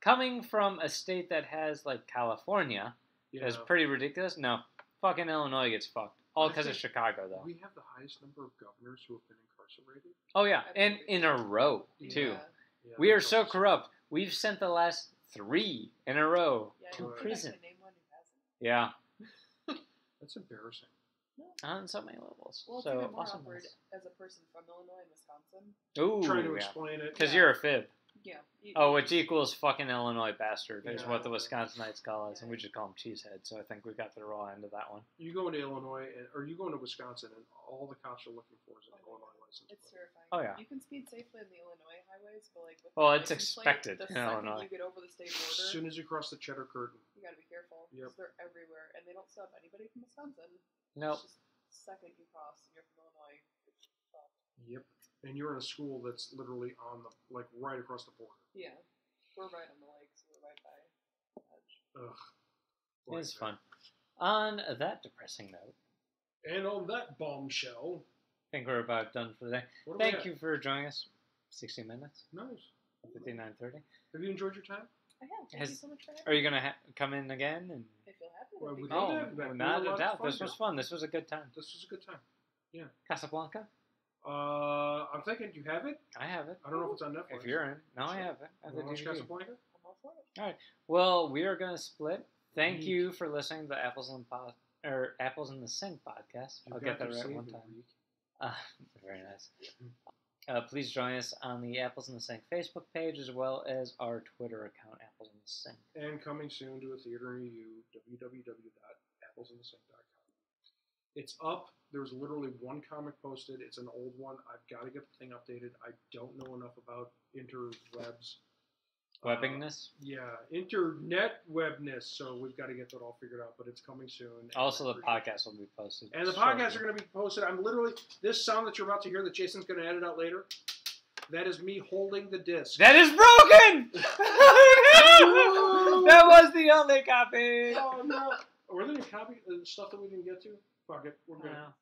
coming from a state that has, like, California, Yeah. is pretty ridiculous. No, fucking Illinois gets fucked. All I because of think Chicago, though. We have the highest number of governors who have been incarcerated. Oh, yeah, and in a row, too. Yeah. Yeah, We are that's so awesome. corrupt. We've sent the last 3 in a row Yeah, I to don't think I prison. can name one who hasn't. Yeah, That's embarrassing. on so many levels. Well, it's so even more awesome. awkward as a person from Illinois and Wisconsin. Ooh, Trying to yeah. explain it. Because Yeah. you're a fib. Yeah. Oh, which equals fucking Illinois bastard is Yeah. what the Wisconsinites call us, and we just call them cheeseheads. So I think we got the raw end of that one. You go into Illinois, or you go into Wisconsin, and all the cops are looking for is an Illinois license It's plate. terrifying. Oh, yeah. You can speed safely in the Illinois highways, but like with Well, the it's license plate, expected the in second Illinois. you get over the state As border, soon as you cross the cheddar curtain, you gotta be careful Yep. because they're everywhere and they don't stop anybody from Wisconsin. Nope. It's just the second you cross and you're from Illinois, it's fucked. yep, and you're in a school that's literally on the right across the border. Yeah. We're right on the lake, so we're right by the edge. Ugh, It like was that. fun. On that depressing note, And on that bombshell, I think we're about done for the day. what do we Thank got? you for joining us. 60 minutes, Nice. 59:30. Have you enjoyed your time? I have. Thank Has- you so much for having Are you gonna come in again? And If you'll have me, Well, that'd be we great. don't oh, have that. We not had a a lot of doubt. fun This was here. fun. This was a good time. This was a good time. Casablanca. I'm thinking, do you have it? I have it. I don't know if it's on Netflix. If you're in, no, I Sure. have it. I have the You wanna watch DVD. Casablanca? I'm all for it. Well, we are gonna split. Thank Yeet. you for listening to the Apples and or Apples in the Sink podcast. You I'll got get that to right save one the time. week. Very nice. Please join us on the Apples in the Sink Facebook page as well as our Twitter account, Apples in the Sink. And coming soon to a theater near you, www.applesinthe.sink.com. It's up. There's literally one comic posted. It's an old one. I've got to get the thing updated. I don't know enough about interwebs. Webbingness. Yeah, internet webness. So we've got to get that all figured out, but it's coming soon. Also, the podcast will be posted. And the podcasts are going to be posted. I'm literally, this sound that you're about to hear that Jason's going to edit out later, that is me holding the disc. That is broken! That was the only copy! Oh, no. Were there any copy stuff that we didn't get to? Fuck it. We're good. No.